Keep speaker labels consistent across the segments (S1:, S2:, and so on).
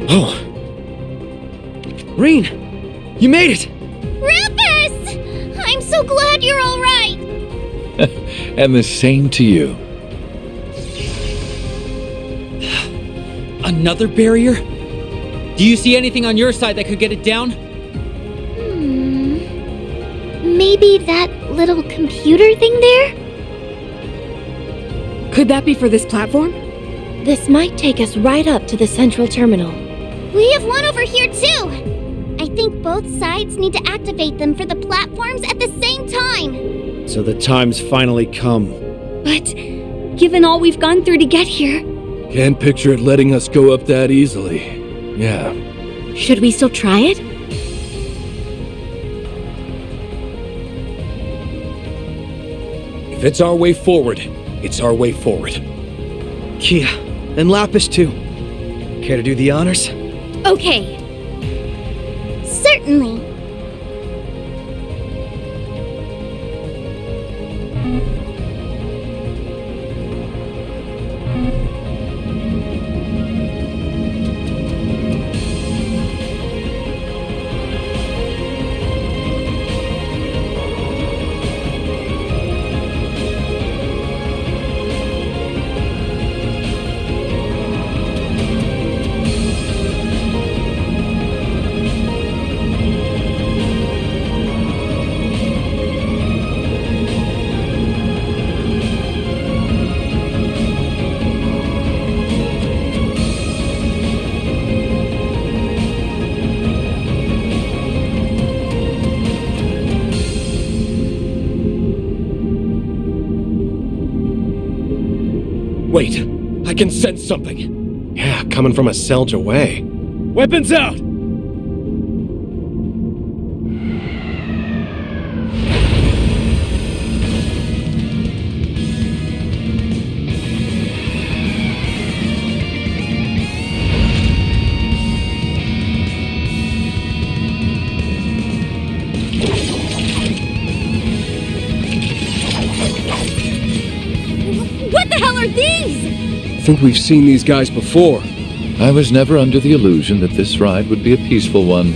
S1: Oh. Reen! You made it!
S2: Rufus! I'm so glad you're all right!
S3: And the same to you.
S1: Another barrier? Do you see anything on your side that could get it down?
S2: Maybe that little computer thing there?
S4: Could that be for this platform?
S5: This might take us right up to the central terminal.
S2: We have one over here too! I think both sides need to activate them for the platforms at the same time.
S6: So the time's finally come.
S4: But given all we've gone through to get here...
S7: Can't picture it letting us go up that easily. Yeah.
S5: Should we still try it?
S7: If it's our way forward, it's our way forward.
S6: Kia, and Lapis too. Care to do the honors?
S2: Okay. Certainly.
S7: Wait, I can sense something. Yeah, coming from a Selge away. Weapons out!
S2: What the hell are these?
S7: I think we've seen these guys before.
S3: I was never under the illusion that this ride would be a peaceful one.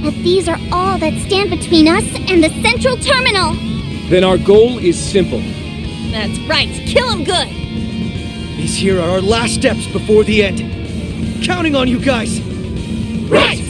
S2: But these are all that stand between us and the central terminal.
S7: Then our goal is simple.
S2: That's right, kill him good.
S6: These here are our last steps before the end. Counting on you guys.
S2: Right!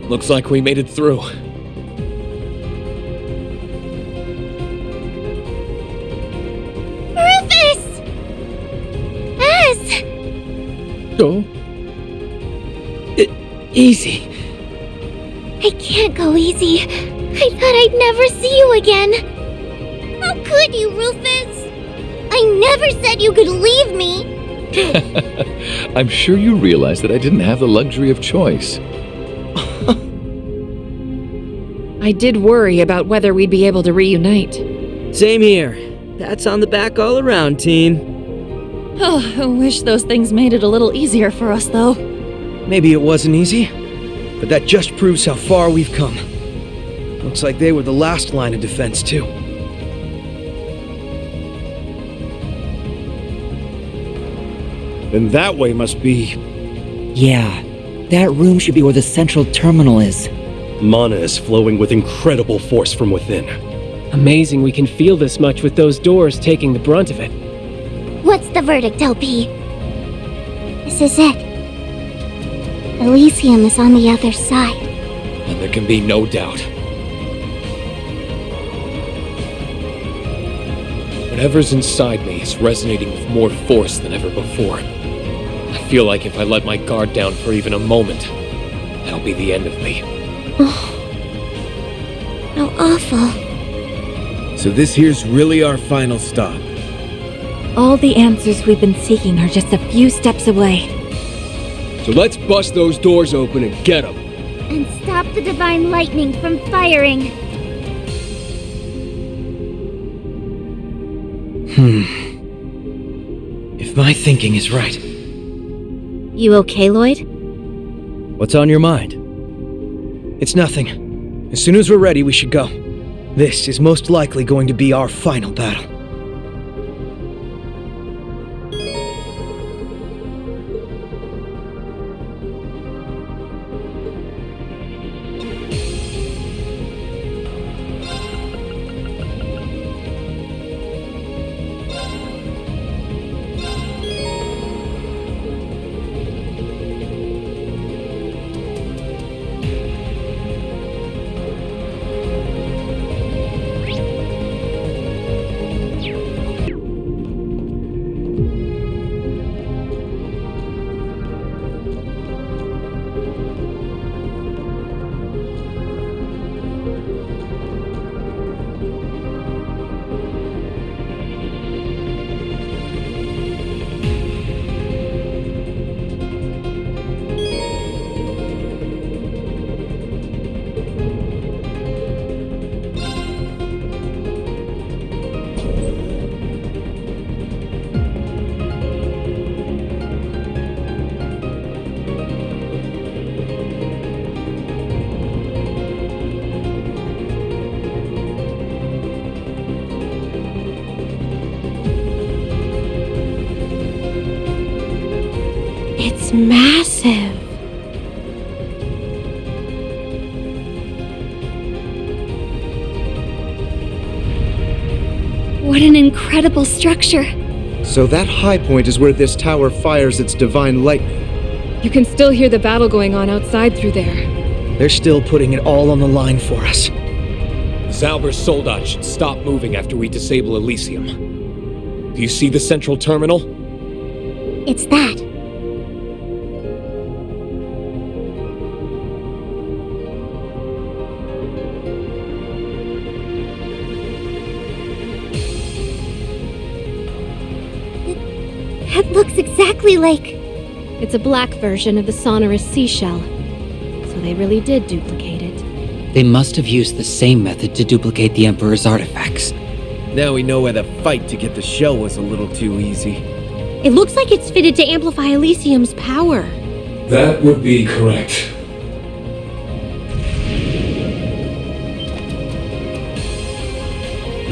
S7: Looks like we made it through.
S2: Rufus! Ez!
S7: Oh?
S1: Easy.
S2: I can't go easy. I thought I'd never see you again. How could you, Rufus? I never said you could leave me.
S3: I'm sure you realize that I didn't have the luxury of choice.
S4: I did worry about whether we'd be able to reunite.
S1: Same here. Pats on the back all around, team.
S5: Oh, I wish those things made it a little easier for us, though.
S6: Maybe it wasn't easy, but that just proves how far we've come. Looks like they were the last line of defense, too.
S7: Then that way must be...
S1: Yeah, that room should be where the central terminal is.
S7: Mana is flowing with incredible force from within.
S8: Amazing we can feel this much with those doors taking the brunt of it.
S2: What's the verdict, LP? This is it. Elysium is on the other side.
S7: And there can be no doubt. Whatever's inside me is resonating with more force than ever before. I feel like if I let my guard down for even a moment, that'll be the end of me.
S2: How awful.
S9: So this here's really our final stop.
S5: All the answers we've been seeking are just a few steps away.
S8: So let's bust those doors open and get them.
S2: And stop the divine lightning from firing.
S6: If my thinking is right.
S2: You okay, Lloyd?
S6: What's on your mind? It's nothing. As soon as we're ready, we should go. This is most likely going to be our final battle.
S2: It's massive. What an incredible structure.
S10: So that high point is where this tower fires its divine lightning.
S4: You can still hear the battle going on outside through there.
S6: They're still putting it all on the line for us.
S7: Zalber's soldat should stop moving after we disable Elysium. Do you see the central terminal?
S2: It's that. That looks exactly like...
S11: It's a black version of the sonorous seashell, so they really did duplicate it.
S1: They must have used the same method to duplicate the Emperor's artifacts.
S9: Now we know why the fight to get the shell was a little too easy.
S11: It looks like it's fitted to amplify Elysium's power.
S12: That would be correct.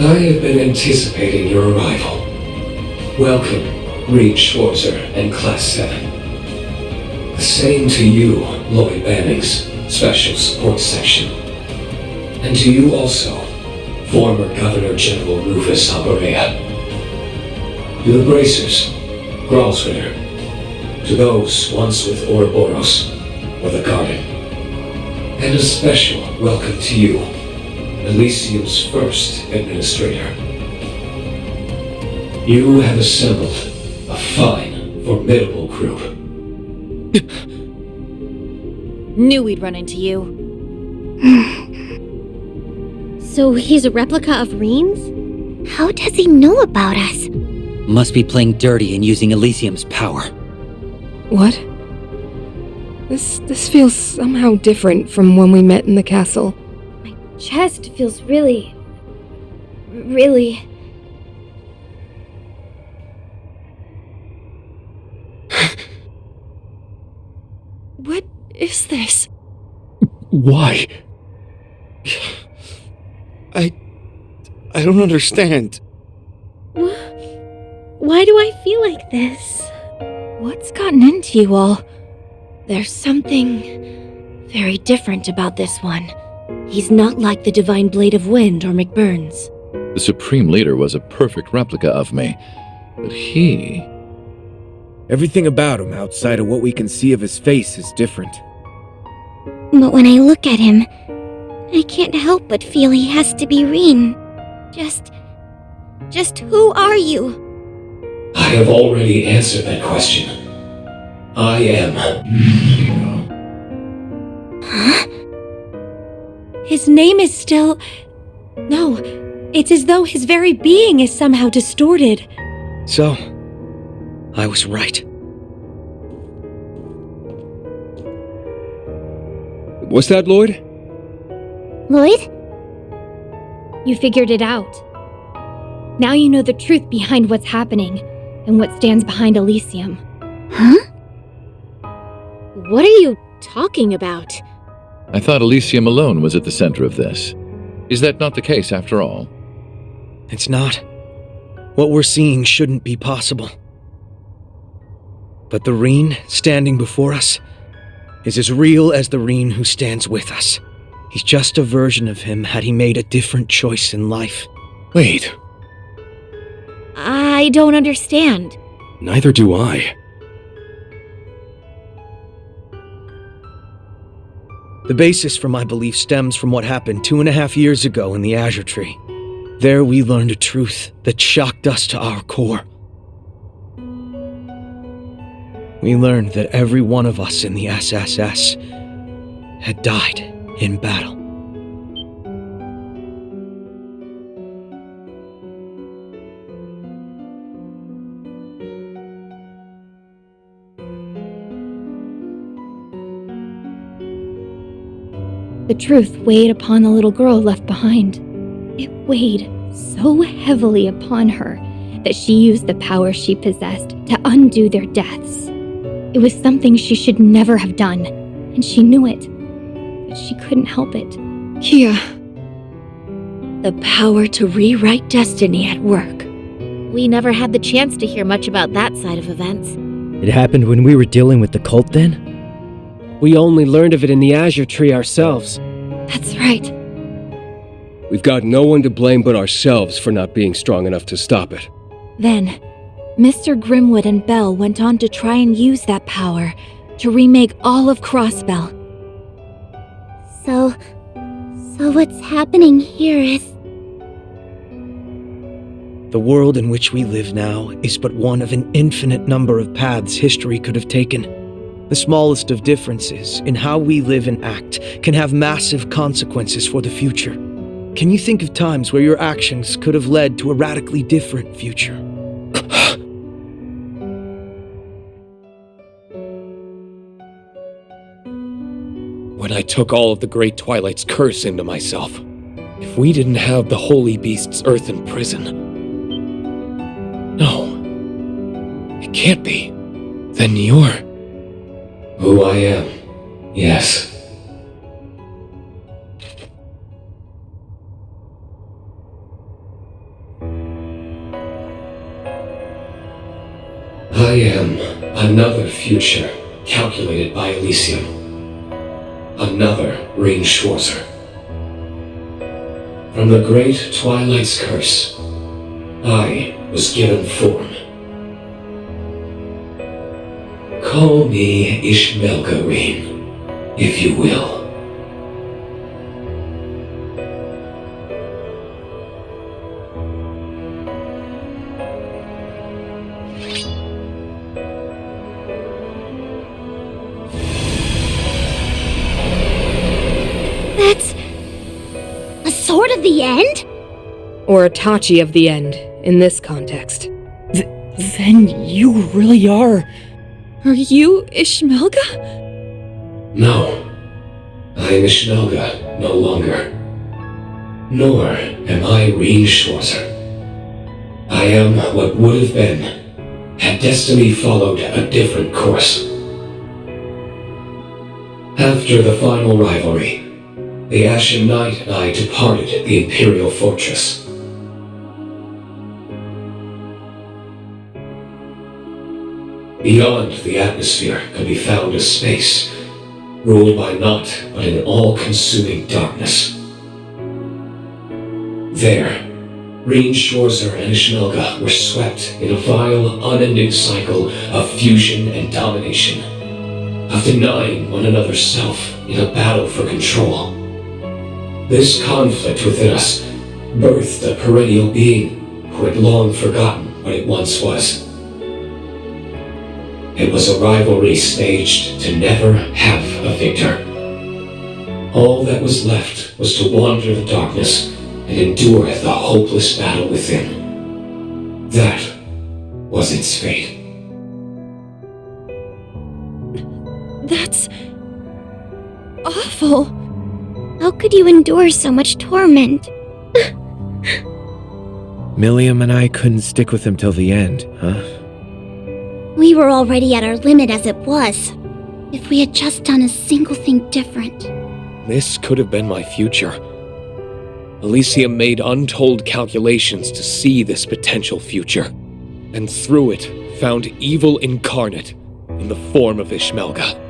S12: I have been anticipating your arrival. Welcome, Reed Schwarzer and Class 7. The same to you, Lloyd Bannings, Special Support Section. And to you also, former Governor General Rufus Alberea. To the Bracers, Gralsritter. To those once with Ouroboros, or the Garden. And a special welcome to you, Elysium's first administrator. You have assembled a fine, formidable group.
S5: Knew we'd run into you.
S2: So he's a replica of Reen's? How does he know about us?
S1: Must be playing dirty and using Elysium's power.
S4: What? This feels somehow different from when we met in the castle.
S2: My chest feels really...
S5: What is this?
S7: Why?
S10: I don't understand.
S2: Why do I feel like this?
S11: What's gotten into you all? There's something very different about this one. He's not like the Divine Blade of Wind or McBurns.
S3: The Supreme Leader was a perfect replica of me, but he...
S9: Everything about him outside of what we can see of his face is different.
S2: But when I look at him, I can't help but feel he has to be Reen. Just who are you?
S12: I have already answered that question. I am...
S11: Huh? His name is still... No, it's as though his very being is somehow distorted.
S6: So, I was right.
S13: What's that, Lloyd?
S2: Lloyd?
S14: You figured it out. Now you know the truth behind what's happening, and what stands behind Elysium.
S2: Huh?
S11: What are you talking about?
S3: I thought Elysium alone was at the center of this. Is that not the case after all?
S6: It's not. What we're seeing shouldn't be possible. But the Reen standing before us is as real as the Reen who stands with us. He's just a version of him had he made a different choice in life.
S13: Wait.
S11: I don't understand.
S13: Neither do I.
S6: The basis for my belief stems from what happened 2.5 years ago in the Azure Tree. There we learned a truth that shocked us to our core. We learned that every one of us in the SSS had died in battle.
S14: The truth weighed upon the little girl left behind. It weighed so heavily upon her that she used the power she possessed to undo their deaths. It was something she should never have done, and she knew it, but she couldn't help it.
S11: Kia. The power to rewrite destiny at work.
S2: We never had the chance to hear much about that side of events.
S15: It happened when we were dealing with the cult then?
S8: We only learned of it in the Azure Tree ourselves.
S11: That's right.
S13: We've got no one to blame but ourselves for not being strong enough to stop it.
S11: Then, Mr. Grimwood and Bell went on to try and use that power to remake all of Crossbell.
S2: So what's happening here is...
S6: The world in which we live now is but one of an infinite number of paths history could have taken. The smallest of differences in how we live and act can have massive consequences for the future. Can you think of times where your actions could have led to a radically different future?
S7: When I took all of the Great Twilight's curse into myself, if we didn't have the Holy Beast's earthen prison... No. It can't be. Then you're...
S12: Who I am, yes. I am another future calculated by Elysium. Another Rein Schwarzer. From the Great Twilight's curse, I was given form. Call me Ishmelga Rein, if you will.
S2: That's... a sword of the end?
S4: Or a Tachi of the end, in this context.
S1: Then you really are...
S5: Are you Ishmelga?
S12: No. I am Ishmelga no longer. Nor am I Rein Schwarzer. I am what would have been, had destiny followed a different course. After the final rivalry, the Ashen Knight and I departed the Imperial Fortress. Beyond the atmosphere could be found a space, ruled by naught but an all-consuming darkness. There, Rein Schwarzer and Ishmelga were swept in a vile, unending cycle of fusion and domination, of denying one another's self in a battle for control. This conflict within us birthed a perennial being who had long forgotten what it once was. It was a rivalry staged to never have a victor. All that was left was to wander the darkness and endure the hopeless battle within. That was its fate.
S5: That's awful.
S2: How could you endure so much torment?
S9: Milliam and I couldn't stick with him till the end, huh?
S2: We were already at our limit as it was. If we had just done a single thing different.
S7: This could have been my future. Elysium made untold calculations to see this potential future, and through it found evil incarnate in the form of Ishmelga.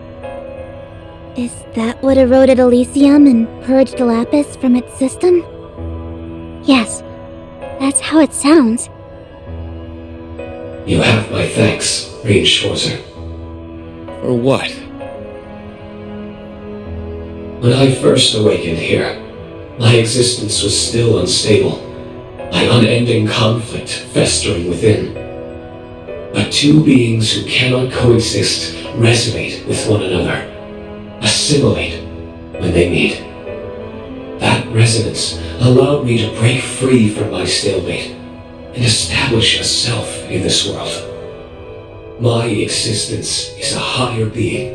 S2: Is that what eroded Elysium and purged Lapis from its system? Yes, that's how it sounds.
S12: You have my thanks, Rean Schwarzer.
S7: For what?
S12: When I first awakened here, my existence was still unstable, my unending conflict festering within. But two beings who cannot coexist resonate with one another, assimilate when they meet. That resonance allowed me to break free from my stalemate and establish a self in this world. My existence is a higher being,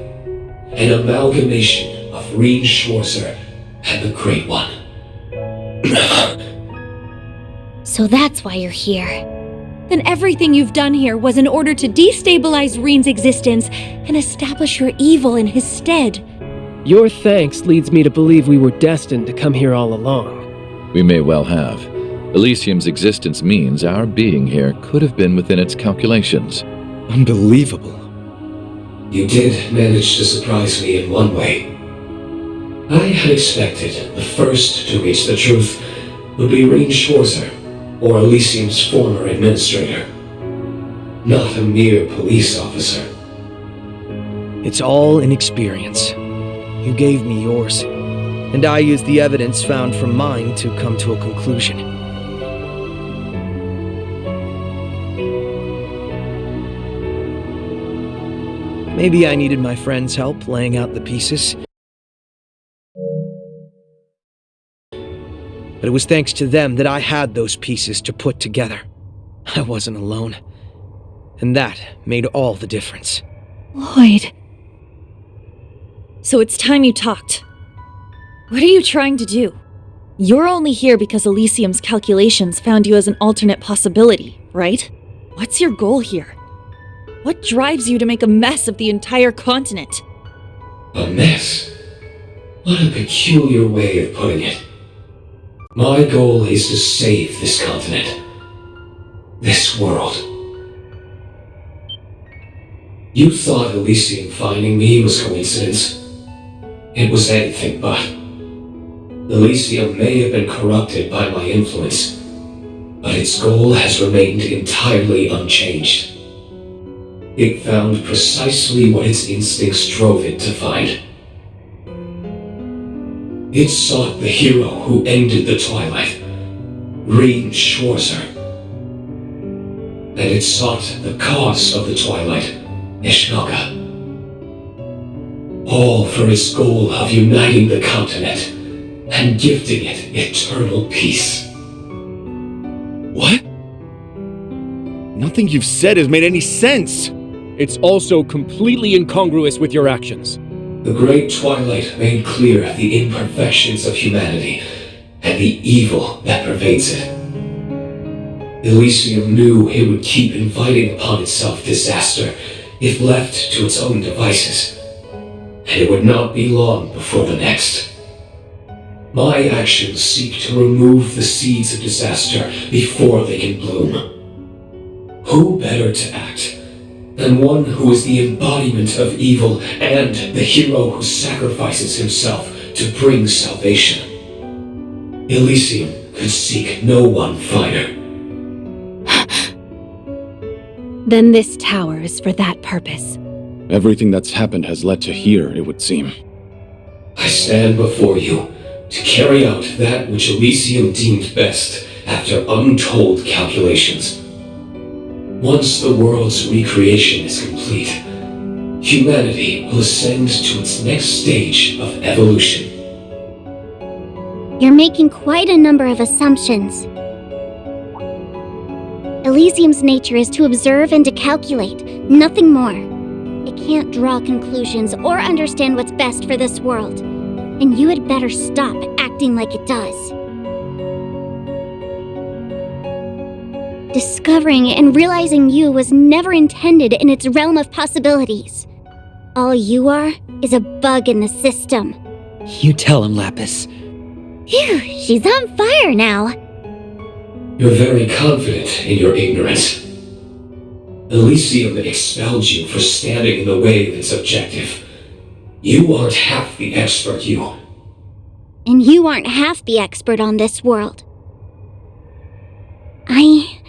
S12: an amalgamation of Rean Schwarzer and the Great One.
S2: So that's why you're here.
S11: Then everything you've done here was in order to destabilize Rean's existence and establish your evil in his stead.
S8: Your thanks leads me to believe we were destined to come here all along.
S3: We may well have. Elysium's existence means our being here could have been within its calculations.
S10: Unbelievable.
S12: You did manage to surprise me in one way. I had expected the first to reach the truth would be Rean Schwarzer, or Elysium's former administrator. Not a mere police officer.
S6: It's all an experience. You gave me yours, and I used the evidence found from mine to come to a conclusion. Maybe I needed my friend's help laying out the pieces. But it was thanks to them that I had those pieces to put together. I wasn't alone. And that made all the difference.
S11: Lloyd. So it's time you talked. What are you trying to do? You're only here because Elysium's calculations found you as an alternate possibility, right? What's your goal here? What drives you to make a mess of the entire continent?
S12: A mess? What a peculiar way of putting it. My goal is to save this continent. This world. You thought Elysium finding me was coincidence. It was anything but. Elysium may have been corrupted by my influence, but its goal has remained entirely unchanged. It found precisely what its instincts drove it to find. It sought the hero who ended the Twilight, Rean Schwarzer. And it sought the cause of the Twilight, Ishmelga. All for its goal of uniting the continent and gifting it eternal peace.
S9: What? Nothing you've said has made any sense.
S8: It's also completely incongruous with your actions.
S12: The Great Twilight made clear the imperfections of humanity and the evil that pervades it. Elysium knew it would keep inviting upon itself disaster if left to its own devices, and it would not be long before the next. My actions seek to remove the seeds of disaster before they can bloom. Who better to act than one who is the embodiment of evil and the hero who sacrifices himself to bring salvation? Elysium could seek no one finer.
S11: Then this tower is for that purpose.
S3: Everything that's happened has led to here, it would seem.
S12: I stand before you to carry out that which Elysium deemed best after untold calculations. Once the world's recreation is complete, humanity will ascend to its next stage of evolution.
S2: You're making quite a number of assumptions. Elysium's nature is to observe and to calculate, nothing more. It can't draw conclusions or understand what's best for this world. And you had better stop acting like it does. Discovering and realizing you was never intended in its realm of possibilities. All you are is a bug in the system.
S1: You tell him, Lapis.
S2: Phew, she's on fire now.
S12: You're very confident in your ignorance. Elysium expelled you for standing in the way of its objective. You aren't half the expert, you.
S2: And you aren't half the expert on this world. I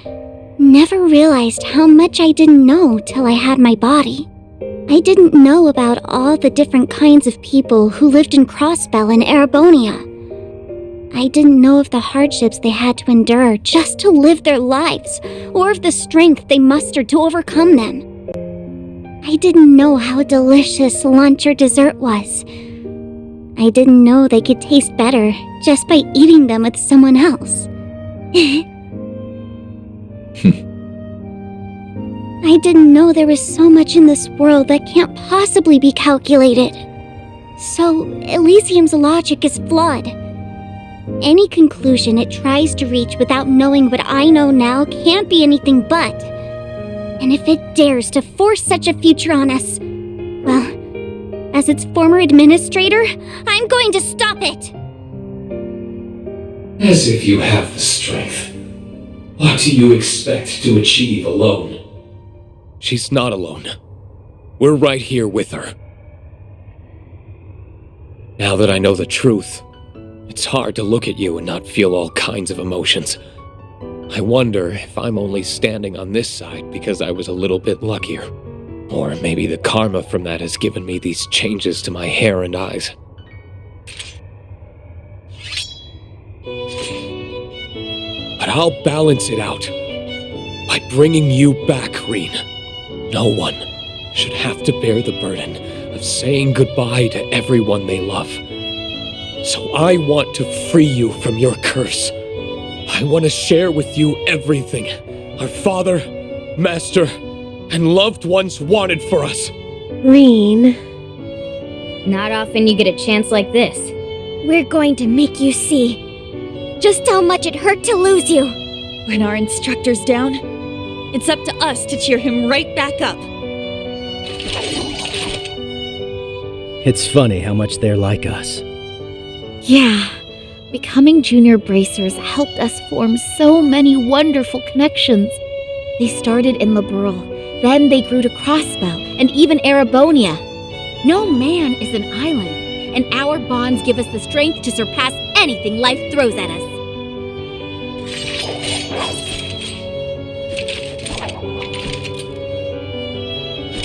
S2: never realized how much I didn't know till I had my body. I didn't know about all the different kinds of people who lived in Crossbell and Erebonia. I didn't know of the hardships they had to endure just to live their lives, or of the strength they mustered to overcome them. I didn't know how delicious lunch or dessert was. I didn't know they could taste better just by eating them with someone else. I didn't know there was so much in this world that can't possibly be calculated. So, Elysium's logic is flawed. Any conclusion it tries to reach without knowing what I know now can't be anything but. And if it dares to force such a future on us, well, as its former administrator, I'm going to stop it!
S12: As if you have the strength. What do you expect to achieve alone?
S7: She's not alone. We're right here with her. Now that I know the truth, it's hard to look at you and not feel all kinds of emotions. I wonder if I'm only standing on this side because I was a little bit luckier. Or maybe the karma from that has given me these changes to my hair and eyes. But I'll balance it out by bringing you back, Reen. No one should have to bear the burden of saying goodbye to everyone they love. So I want to free you from your curse. I want to share with you everything our father, master, and loved ones wanted for us.
S14: Reen. Not often you get a chance like this.
S2: We're going to make you see just how much it hurt to lose you.
S11: When our instructor's down, it's up to us to cheer him right back up.
S15: It's funny how much they're like us.
S14: Yeah, becoming junior bracers helped us form so many wonderful connections. They started in Liberal, then they grew to Crossbell, and even Erebonia. No man is an island, and our bonds give us the strength to surpass anything life throws at us.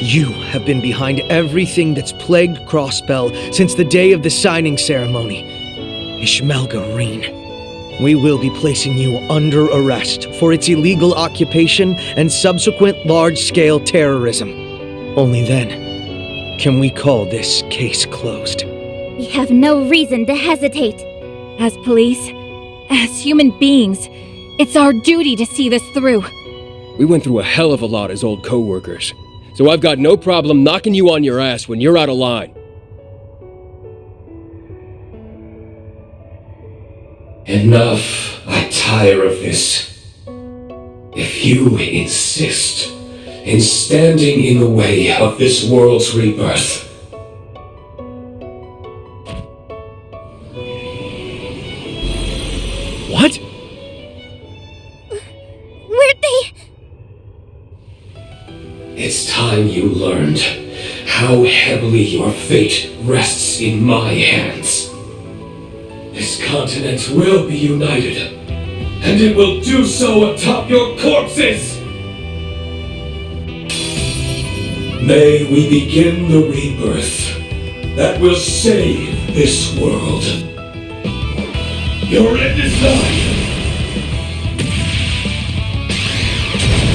S6: You have been behind everything that's plagued Crossbell since the day of the signing ceremony. Ishmelga Reen. We will be placing you under arrest for its illegal occupation and subsequent large-scale terrorism. Only then can we call this case closed.
S2: We have no reason to hesitate.
S11: As police, as human beings, it's our duty to see this through.
S13: We went through a hell of a lot as old co-workers, so I've got no problem knocking you on your ass when you're out of line.
S12: Enough. I tire of this. If you insist in standing in the way of this world's rebirth,
S7: What?
S2: Where'd they...
S12: it's time you learned how heavily your fate rests in my hands. This continent will be united, and it will do so atop your corpses! May we begin the rebirth that will save this world. Your end is nigh!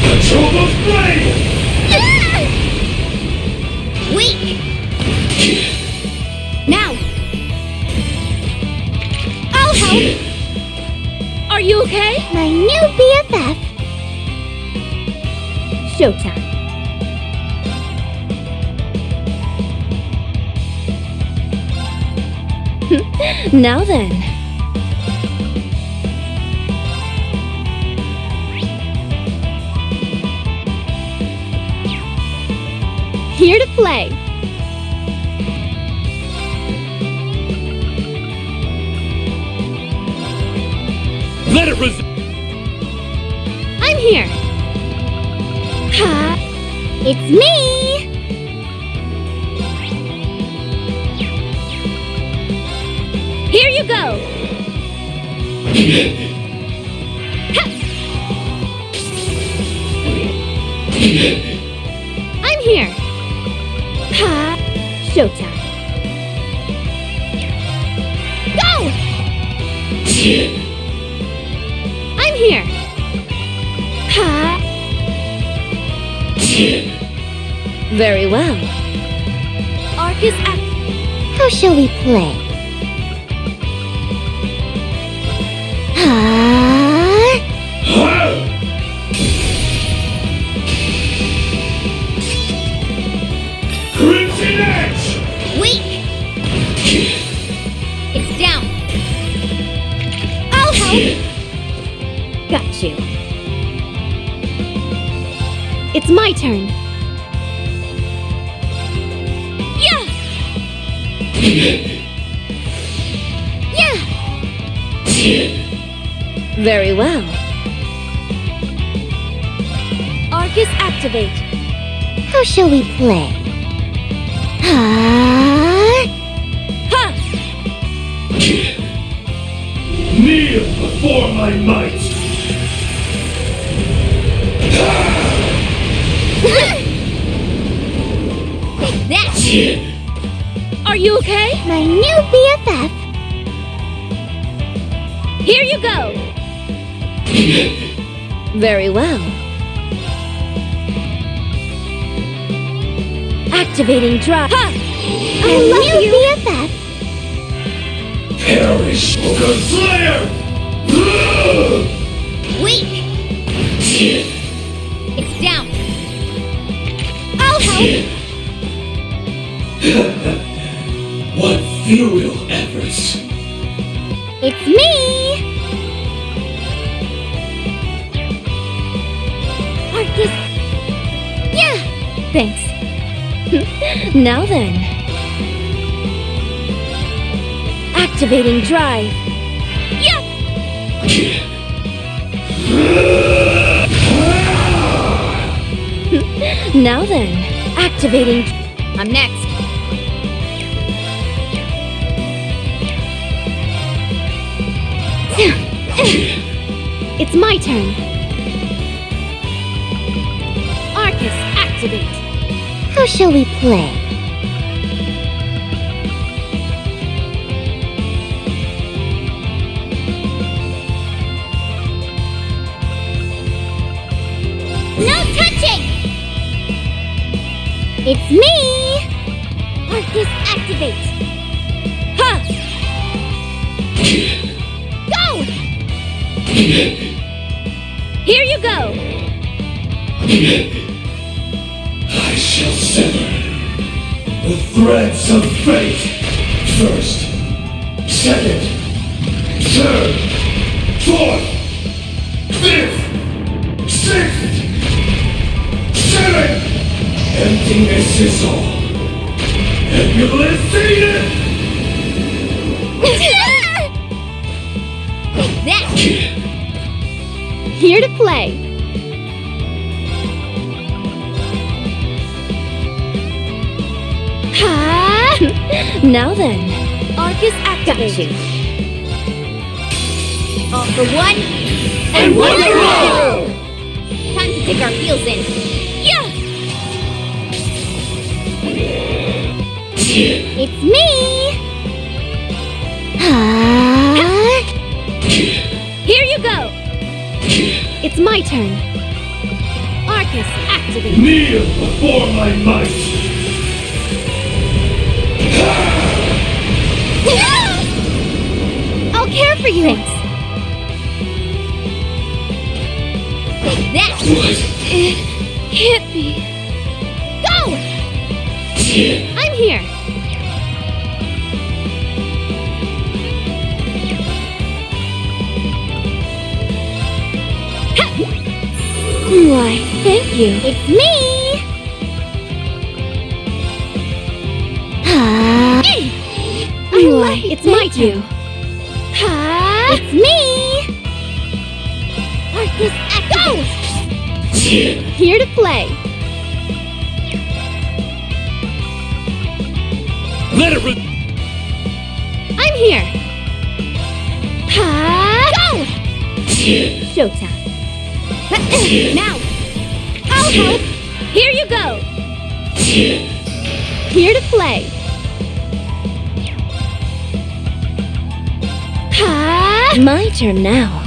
S12: The Trovo's brave!
S2: Weak! Now! I'll help!
S11: Are you okay?
S2: My new BFF!
S14: Showtime.
S11: Now then.
S14: Here to play.
S13: Let it
S14: I'm here.
S2: Ha! It's me!
S11: Here you go!
S14: I'm here.
S2: Ha!
S14: Showtime.
S2: Go!
S14: I'm here.
S2: Ha!
S11: Very well. Arcus act.
S2: How shall we play? Ha!
S12: Crimson Edge!
S2: Weak! It's down. I'll help!
S14: Got you. It's my turn.
S2: Yeah! Yeah!
S11: Very well. Arcus activate.
S2: How shall we play? Ha!
S11: Ha!
S12: Kneel before my might!
S2: Take that!
S11: Are you okay?
S2: My new BFF!
S11: Here you go! Very well. Activating drive. Ha!
S2: I love you, BFF!
S12: Perish, Good Slayer!
S2: Weak! It's down. I'll help!
S12: What futile efforts!
S2: It's me! Arcus! Yeah!
S11: Thanks. Now then. Activating drive.
S2: Yeah!
S11: Now then. Activating.
S2: I'm next.
S14: It's my turn.
S2: Arcus, activate. How shall we play? No touching! It's me! Arcus, activate.
S11: Ha!
S2: Go!
S11: Here you go!
S12: I shall sever the threads of fate. First, second, third, fourth, fifth, sixth, seventh. Emptiness is all. Have you seen it?
S2: Take that!
S14: Here to play.
S2: Ha!
S11: Now then. Arcus activate.
S2: All for one,
S12: And one for all!
S2: Time to dig our heels in. Yeah! It's me! Ha!
S11: Here you go!
S14: It's my turn.
S11: Arcus activate.
S12: Kneel before my might!
S2: I'll care for you! Why, thank you. It's me! Why, it's my turn. It's me! Arcus Echo! Here to play.
S13: Let it
S2: I'm here. Go! Showtime. Now, I'll help. Here you go. Here to play. My turn now.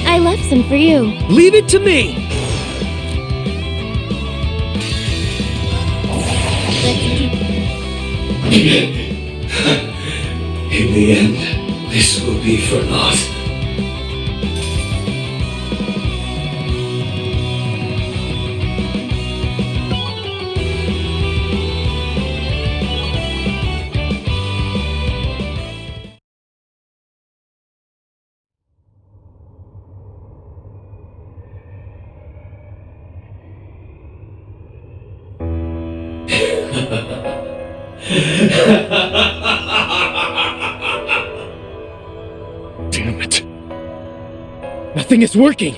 S2: I left some for you.
S6: Leave it to me!
S12: In the end, this will be for naught.
S13: Damn it. Nothing is working.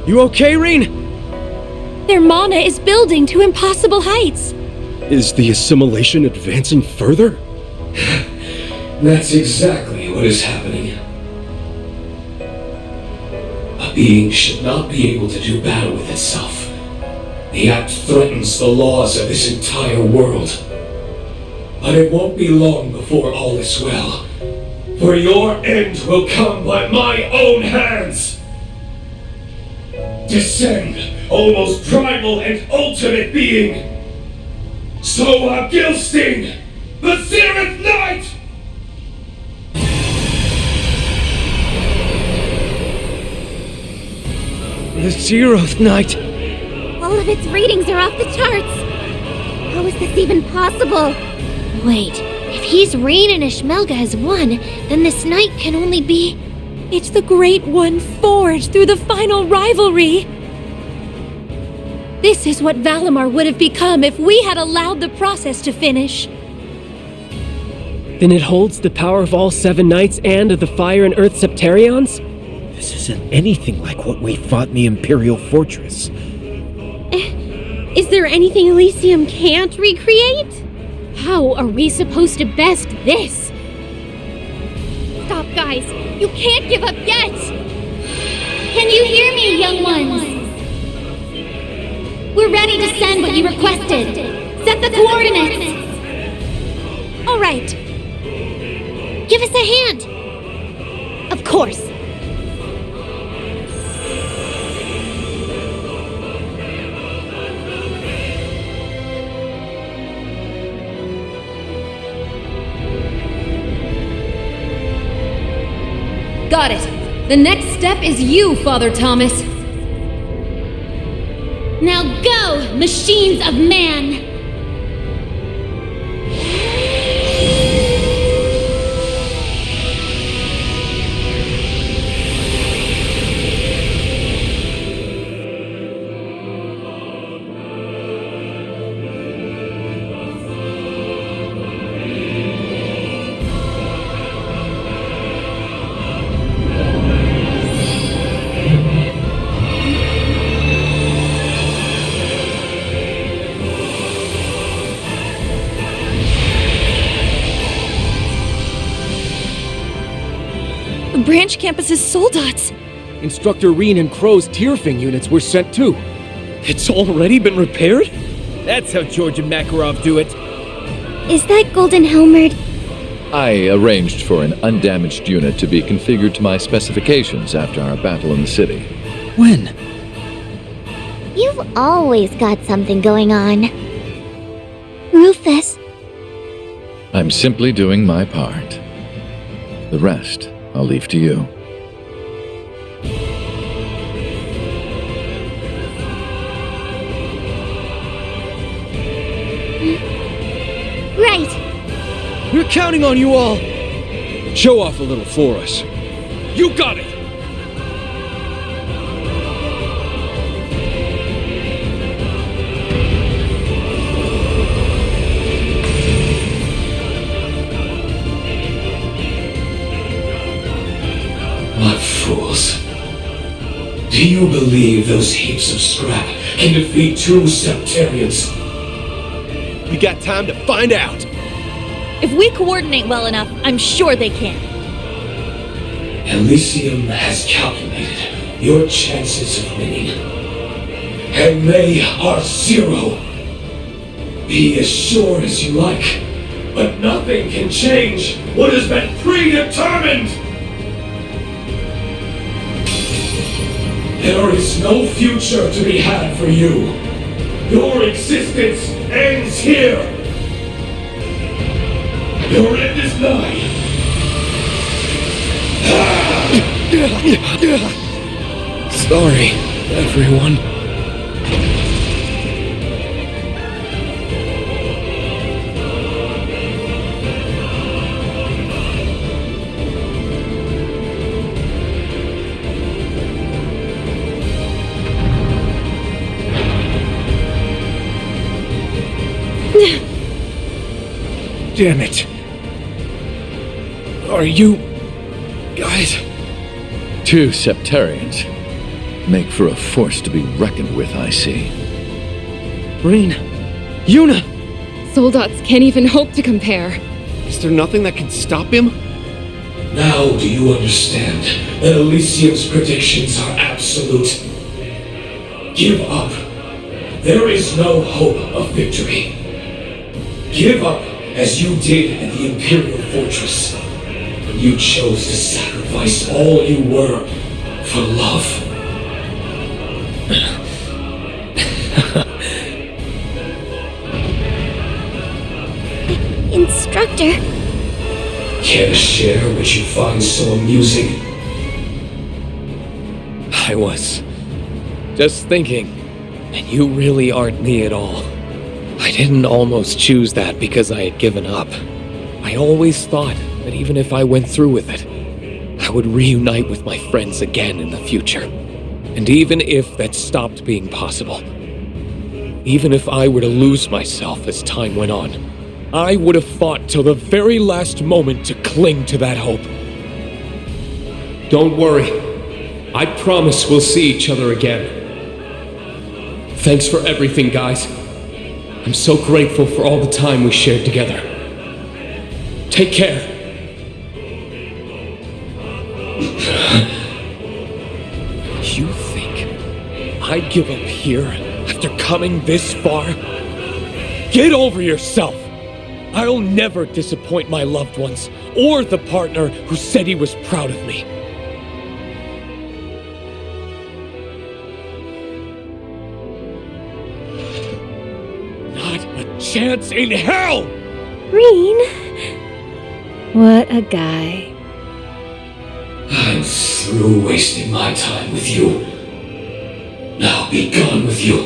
S6: You okay, Reen?
S11: Their mana is building to impossible heights.
S13: Is the assimilation advancing further?
S12: That's exactly what is happening. A being should not be able to do battle with itself. The act threatens the laws of this entire world. But it won't be long before all is well. For your end will come by my own hands! Descend, almost primal and ultimate being! Soa Gilsting, the Zeroth Knight!
S6: The Zeroth Knight!
S2: All of its readings are off the charts! How is this even possible? Wait, if he's Rain and Ishmelga as one, then this knight can only be...
S11: It's the Great One forged through the final rivalry! This is what Valimar would have become if we had allowed the process to finish.
S8: Then it holds the power of all 7 knights and of the Fire and Earth Septarions?
S9: This isn't anything like what we fought in the Imperial Fortress.
S2: Is there anything Elysium can't recreate? How are we supposed to best this? Stop, guys! You can't give up yet! Can you hear me, young ones? We're ready to send what you requested. Set the coordinates! Alright. Give us a hand! Of course.
S16: Got it. The next step is you, Father Thomas.
S2: Now go, machines of man!
S11: Branch campus's soldats.
S13: Instructor Reen and Crow's Tearfing units were sent too. It's already been repaired?
S9: That's how George and Makarov do it.
S2: Is that Golden Helmered?
S3: I arranged for an undamaged unit to be configured to my specifications after our battle in the city.
S6: When?
S2: You've always got something going on. Rufus.
S3: I'm simply doing my part. The rest, I'll leave to you.
S2: Right.
S6: We're counting on you all.
S13: Show off a little for us. You got it!
S12: What fools. Do you believe those heaps of scrap can defeat 2 Septarians?
S13: We got time to find out.
S11: If we coordinate well enough, I'm sure they can.
S12: Elysium has calculated your chances of winning. And they are 0. Be as sure as you like, but nothing can change what has been predetermined! There is no future to be had for you. Your existence ends here. Your end is nigh.
S7: Sorry, everyone. Damn it. Are you guys?
S3: 2 Septarians. Make for a force to be reckoned with, I see.
S6: Rain. Yuna!
S16: Soldats can't even hope to compare.
S7: Is there nothing that can stop him?
S12: Now do you understand that Elysium's predictions are absolute? Give up. There is no hope of victory. Give up as you did at the Imperial Fortress, when you chose to sacrifice all you were for love.
S2: Instructor.
S12: Care to share what you find so amusing?
S7: I was just thinking, and you really aren't me at all. I didn't almost choose that because I had given up. I always thought that even if I went through with it, I would reunite with my friends again in the future. And even if that stopped being possible, even if I were to lose myself as time went on, I would have fought till the very last moment to cling to that hope.
S17: Don't worry. I promise we'll see each other again. Thanks for everything, guys. I'm so grateful for all the time we shared together. Take care.
S7: You think I'd give up here after coming this far? Get over yourself! I'll never disappoint my loved ones or the partner who said he was proud of me. Not a chance in hell!
S14: Rean! What a guy.
S12: I'm through wasting my time with you. Now be gone with you,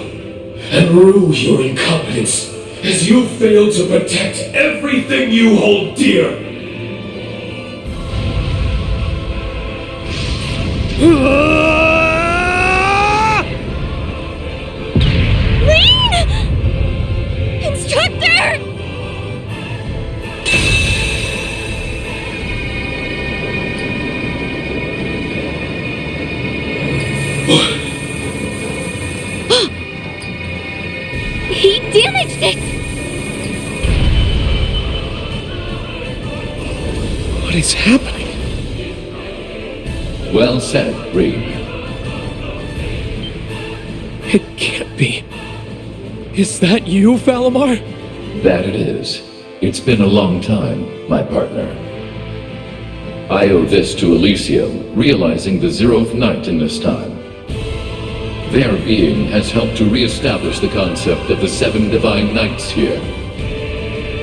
S12: and rue your incompetence as you fail to protect everything you hold dear.
S2: Rean! Instructor! He damaged it!
S7: What is happening?
S3: Well said, Reed.
S7: It can't be. Is that you, Valimar?
S3: That it is. It's been a long time, my partner. I owe this to Elysium, realizing the 0th night in this time. Their being has helped to re-establish the concept of the 7 divine nights here.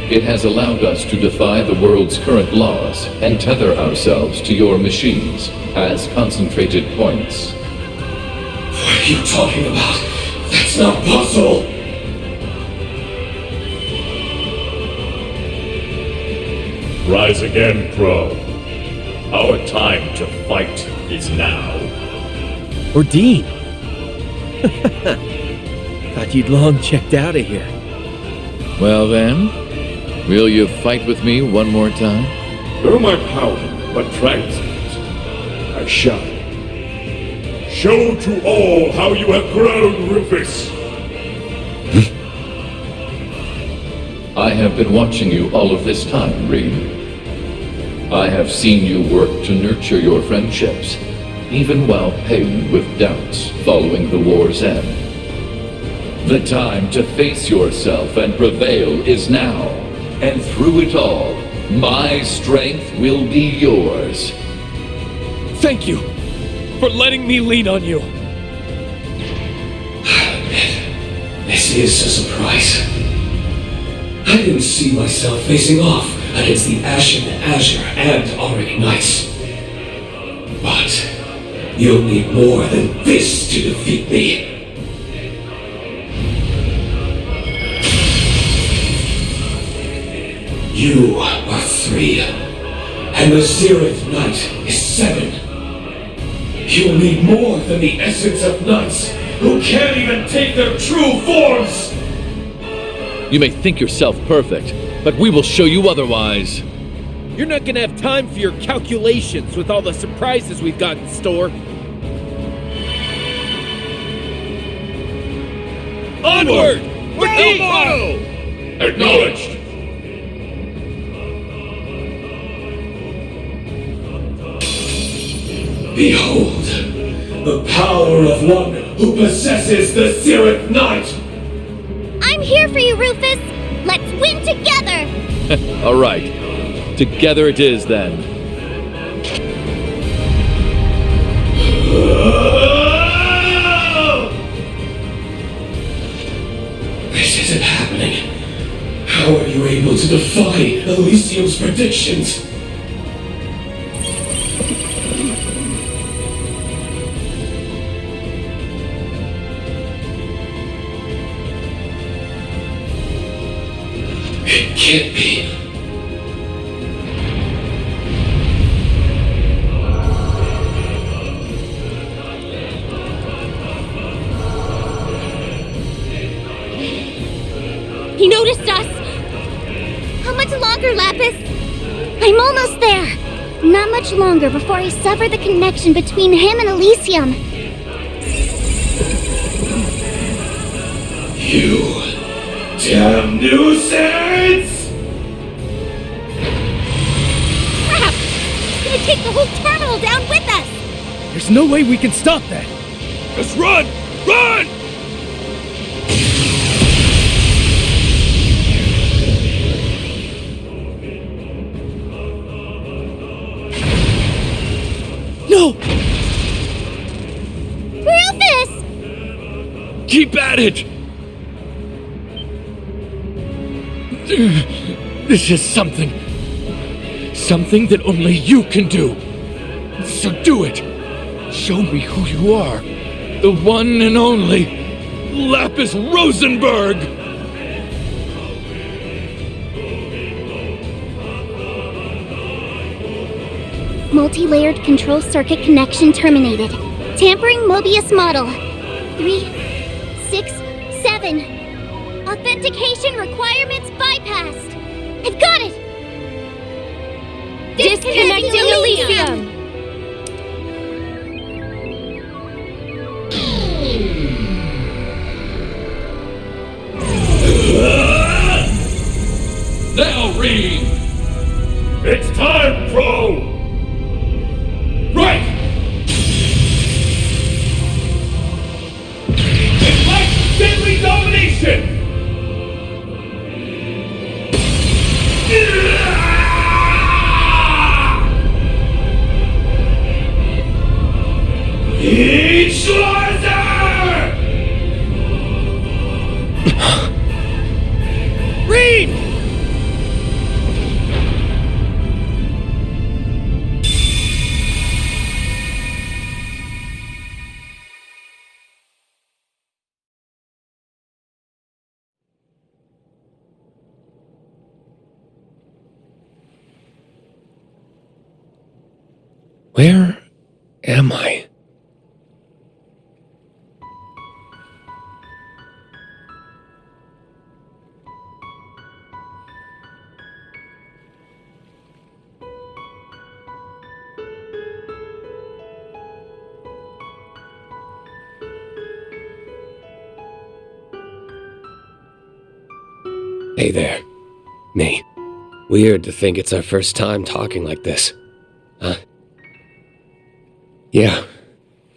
S3: It has allowed us to defy the world's current laws and tether ourselves to your machines as concentrated points.
S12: What are you talking about? That's not possible!
S18: Rise again, Crow. Our time to fight is now.
S9: Or Dean. Thought you'd long checked out of here.
S3: Well then, will you fight with me one more time?
S18: Through my power, but transient, I shall. Show to all how you have grown, Rufus!
S3: I have been watching you all of this time, Reed. I have seen you work to nurture your friendships, even while paying with doubts following the war's end. The time to face yourself and prevail is now, and through it all, my strength will be yours.
S7: Thank you for letting me lean on you.
S12: This is a surprise. I didn't see myself facing off against the Ashen Azure and Auric Knights. But you'll need more than this to defeat me. You are 3, and the Zeroth Knight is 7. You'll need more than the essence of knights who can't even take their true forms!
S13: You may think yourself perfect, but we will show you otherwise.
S9: You're not gonna have time for your calculations with all the surprises we've got in store.
S18: Onward! For Elbow! Acknowledged!
S12: Behold, the power of one who possesses the Zeroth Knight!
S2: I'm here for you, Rufus! Let's win together!
S13: All right. Together it is, then.
S12: This isn't happening. How are you able to defy Elysium's predictions? It can't be.
S2: He noticed us! How much longer, Lapis? I'm almost there! Not much longer before I sever the connection between him and Elysium.
S12: You damn nuisance!
S2: Crap! He's gonna take the whole terminal down with us!
S9: There's no way we can stop that!
S18: Let's run! Run!
S9: No!
S2: Rufus!
S13: Keep at it! This is something that only you can do. So do it. Show me who you are. The one and only Lapis Rosenberg!
S2: Multi-layered control circuit connection terminated. Tampering Mobius model. 3, 6, 7. Authentication requirements bypassed. I've got it!
S16: Disconnecting Elysium!
S18: Now, Reed! It's time, Crow! Right! Enlight deadly domination!
S9: Reed!
S7: Where am I? Hey there. Me. Weird to think it's our first time talking like this. Huh? Yeah.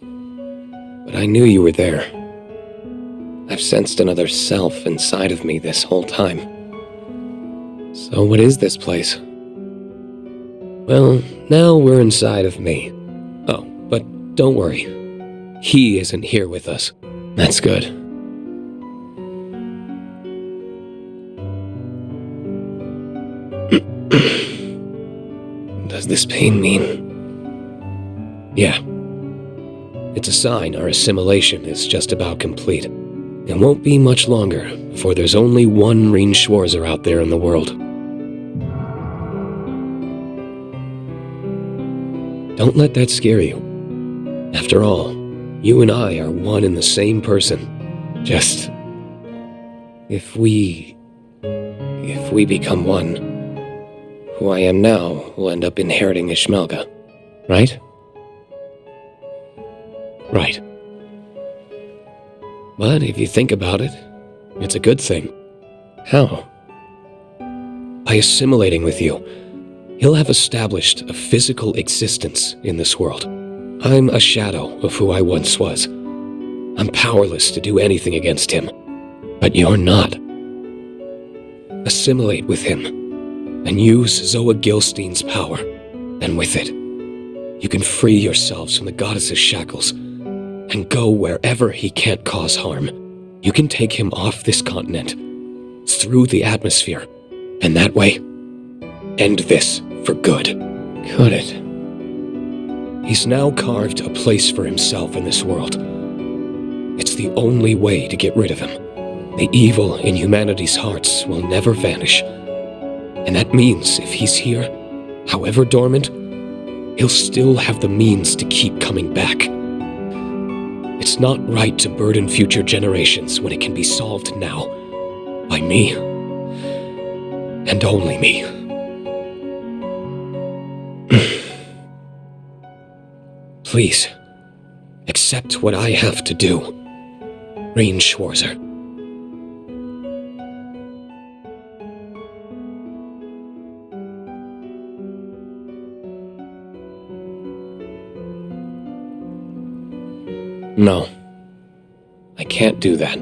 S7: But I knew you were there. I've sensed another self inside of me this whole time. So what is this place? Well, now we're inside of me. Oh, but don't worry. He isn't here with us. That's good. Does this pain mean? Yeah. It's a sign our assimilation is just about complete. It won't be much longer before there's only one Reen Schwarzer out there in the world. Don't let that scare you. After all, you and I are one and the same person. Just... If we become one, who I am now will end up inheriting Ishmelga, right? Right. But if you think about it, it's a good thing. How? By assimilating with you, he'll have established a physical existence in this world. I'm a shadow of who I once was. I'm powerless to do anything against him. But you're not. Assimilate with him, and use Zoa Gilstein's power, and with it, you can free yourselves from the goddess's shackles, and go wherever he can't cause harm. You can take him off this continent, through the atmosphere, and that way, end this for good. Could it? He's now carved a place for himself in this world. It's the only way to get rid of him. The evil in humanity's hearts will never vanish. And that means if he's here, however dormant, he'll still have the means to keep coming back. It's not right to burden future generations when it can be solved now. By me. And only me. Please, accept what I have to do. Reen Schwarzer. No. I can't do that.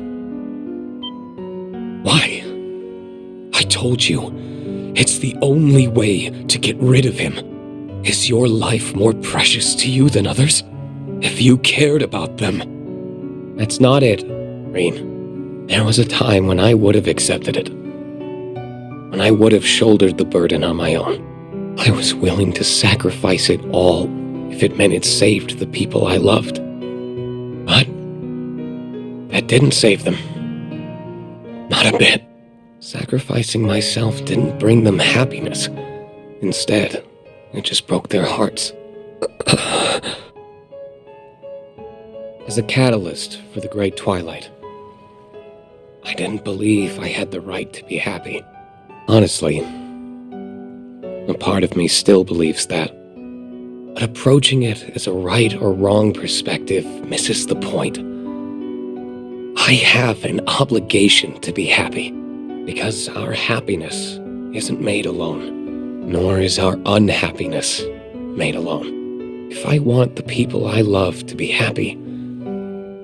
S7: Why? I told you, it's the only way to get rid of him. Is your life more precious to you than others? If you cared about them. That's not it, Reen. There was a time when I would have accepted it. When I would have shouldered the burden on my own. I was willing to sacrifice it all if it meant it saved the people I loved. But that didn't save them. Not a bit. Sacrificing myself didn't bring them happiness. Instead, it just broke their hearts. As a catalyst for the Great Twilight, I didn't believe I had the right to be happy. Honestly, a part of me still believes that. But approaching it as a right or wrong perspective misses the point. I have an obligation to be happy, because our happiness isn't made alone, nor is our unhappiness made alone. If I want the people I love to be happy,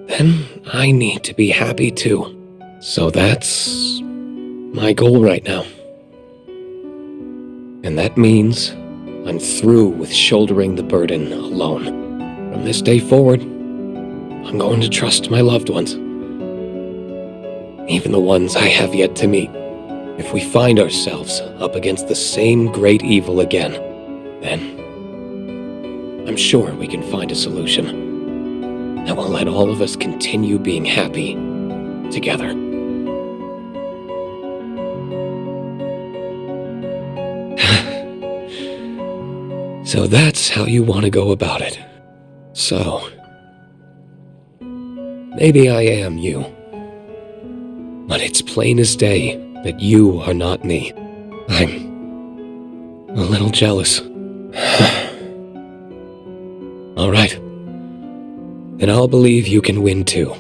S7: then I need to be happy too. So that's my goal right now. And that means I'm through with shouldering the burden alone. From this day forward, I'm going to trust my loved ones. Even the ones I have yet to meet. If we find ourselves up against the same great evil again, then I'm sure we can find a solution that will let all of us continue being happy together. So that's how you want to go about it. So, maybe I am you. But it's plain as day that you are not me. I'm a little jealous. All right. Then I'll believe you can win too.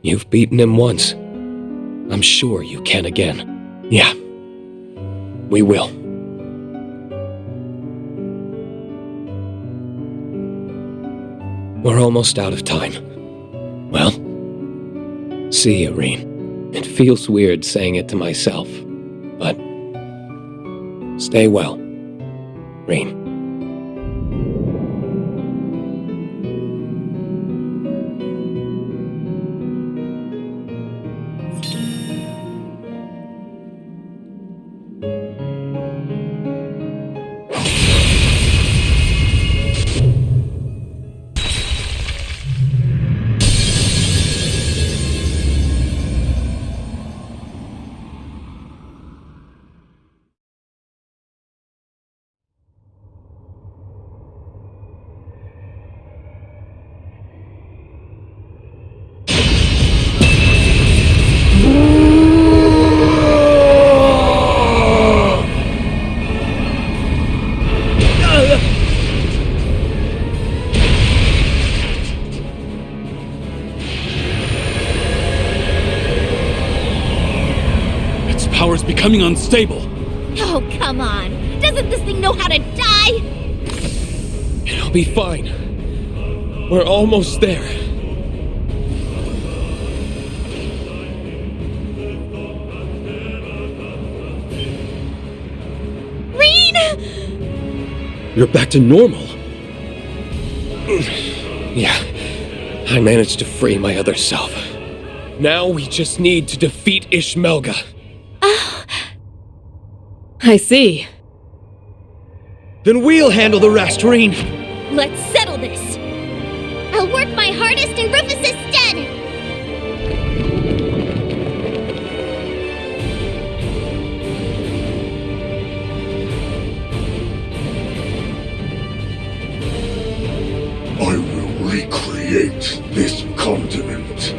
S7: You've beaten him once. I'm sure you can again. Yeah. We will. We're almost out of time. Well, see you, Reen. It feels weird saying it to myself, but stay well, Reen.
S13: Power's becoming unstable.
S11: Oh, come on. Doesn't this thing know how to die?
S7: It'll be fine. We're almost there.
S11: Reen!
S10: You're back to normal.
S7: Yeah, I managed to free my other self. Now we just need to defeat Ishmelga.
S4: I see.
S6: Then we'll handle the rest, Reen.
S11: Let's settle this. I'll work my hardest in Rufus's stead.
S18: I will recreate this continent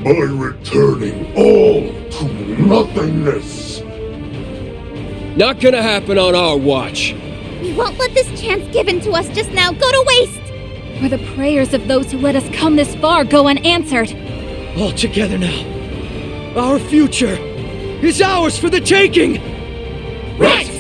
S18: by returning all to nothingness.
S7: Not gonna happen on our watch.
S2: We won't let this chance given to us just now go to waste.
S16: Or the prayers of those who let us come this far go unanswered.
S6: All together now. Our future is ours for the taking!
S18: Right!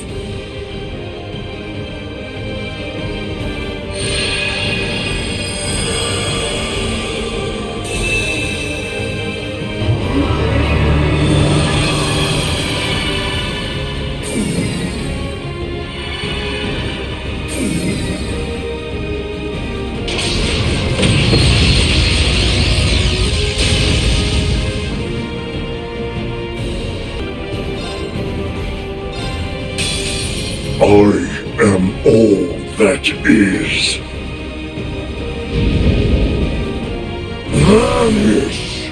S18: I am all that is. Vanish!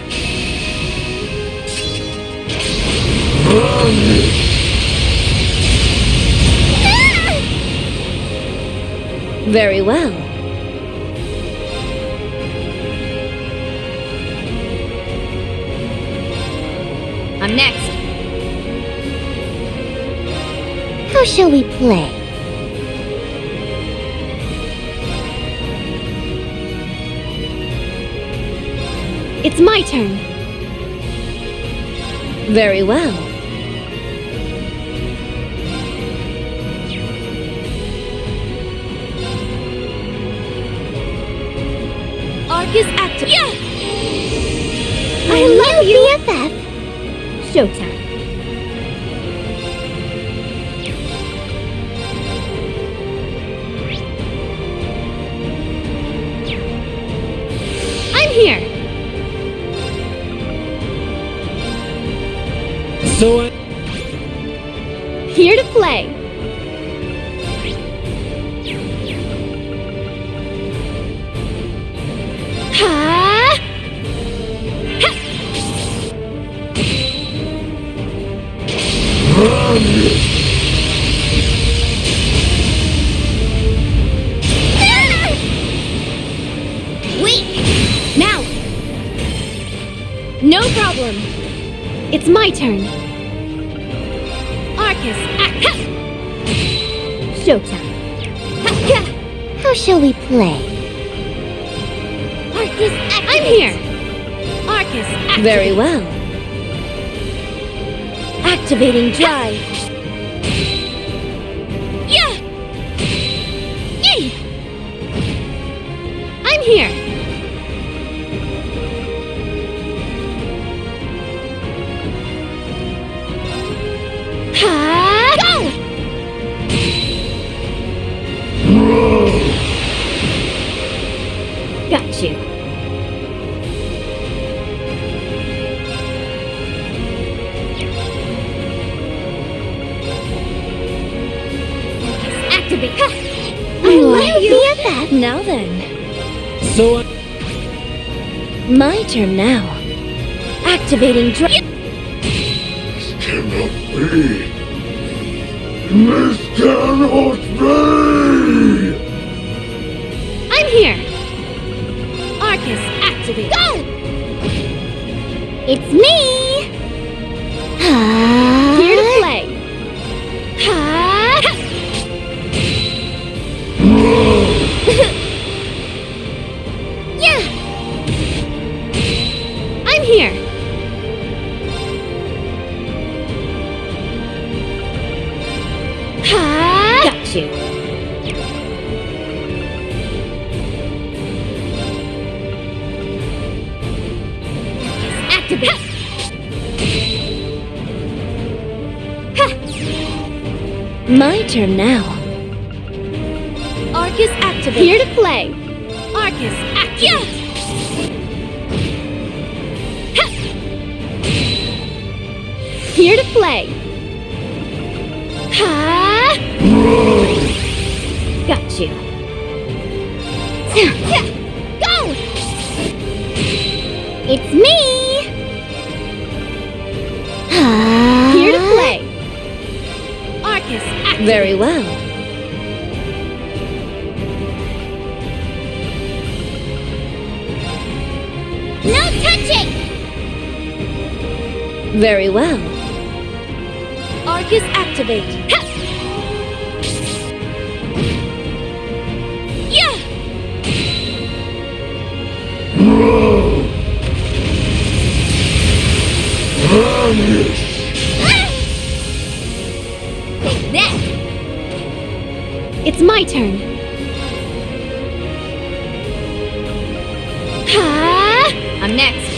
S18: Vanish!
S11: Very well. I'm next.
S2: How shall we play?
S16: It's my turn.
S11: Very well.
S16: Arc is active.
S11: Yeah!
S2: I love you, BFF.
S16: Showtime. Here.
S8: So
S16: Here to play. Ha! No problem. It's my turn. Arcus,
S2: Showtime. How shall we play?
S16: Arcus, I'm here. Arcus, activate.
S11: Very well. Activating drive.
S16: Yeah! Yay! I'm here. Ha! Go!
S2: Got you.
S16: Activate. Ha!
S2: I like you. BFF.
S11: Now then.
S8: So,
S11: My turn now. Activating drive.
S18: This cannot be. This cannot be!
S16: I'm here. Arcus, activate. Go!
S2: It's me!
S16: Here to play. Ha! Yeah! I'm here. Ha!
S2: Got you.
S16: Activate. Ha!
S11: My turn now.
S16: Arcus, activate. Here to play. Arcus, activate. Ha! Here to play. Ha!
S2: Got you.
S16: Go!
S2: It's me!
S16: Here to play. Arcus, activate.
S11: Very well.
S16: No touching!
S11: Very well.
S16: Arcus, activate. Ha! Yeah! Take that! It's my turn. Ha! I'm next.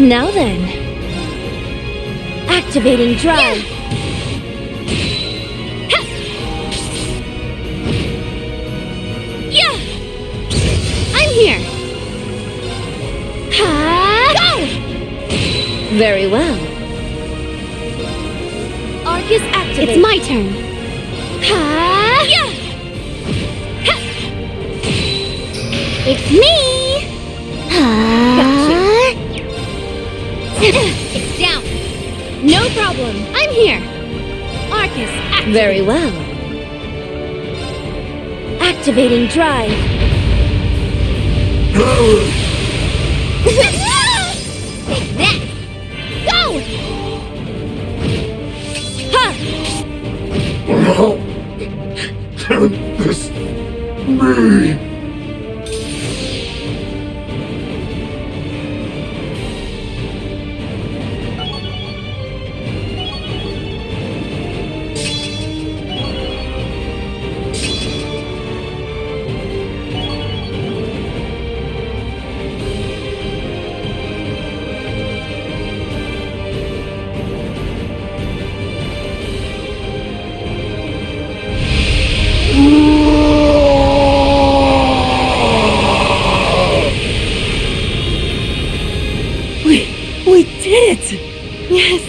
S11: Now then. Activating drive.
S16: Yeah! I'm here. Ha! Go!
S11: Very well.
S16: Arcus, activate. It's my turn. Ha! Yeah! Ha!
S2: It's me!
S16: It's down. No problem. I'm here. Arcus, activate.
S11: Very well. Activating drive.
S16: Take that. Go! Ha!
S18: How can this be?
S16: We did it! Yes,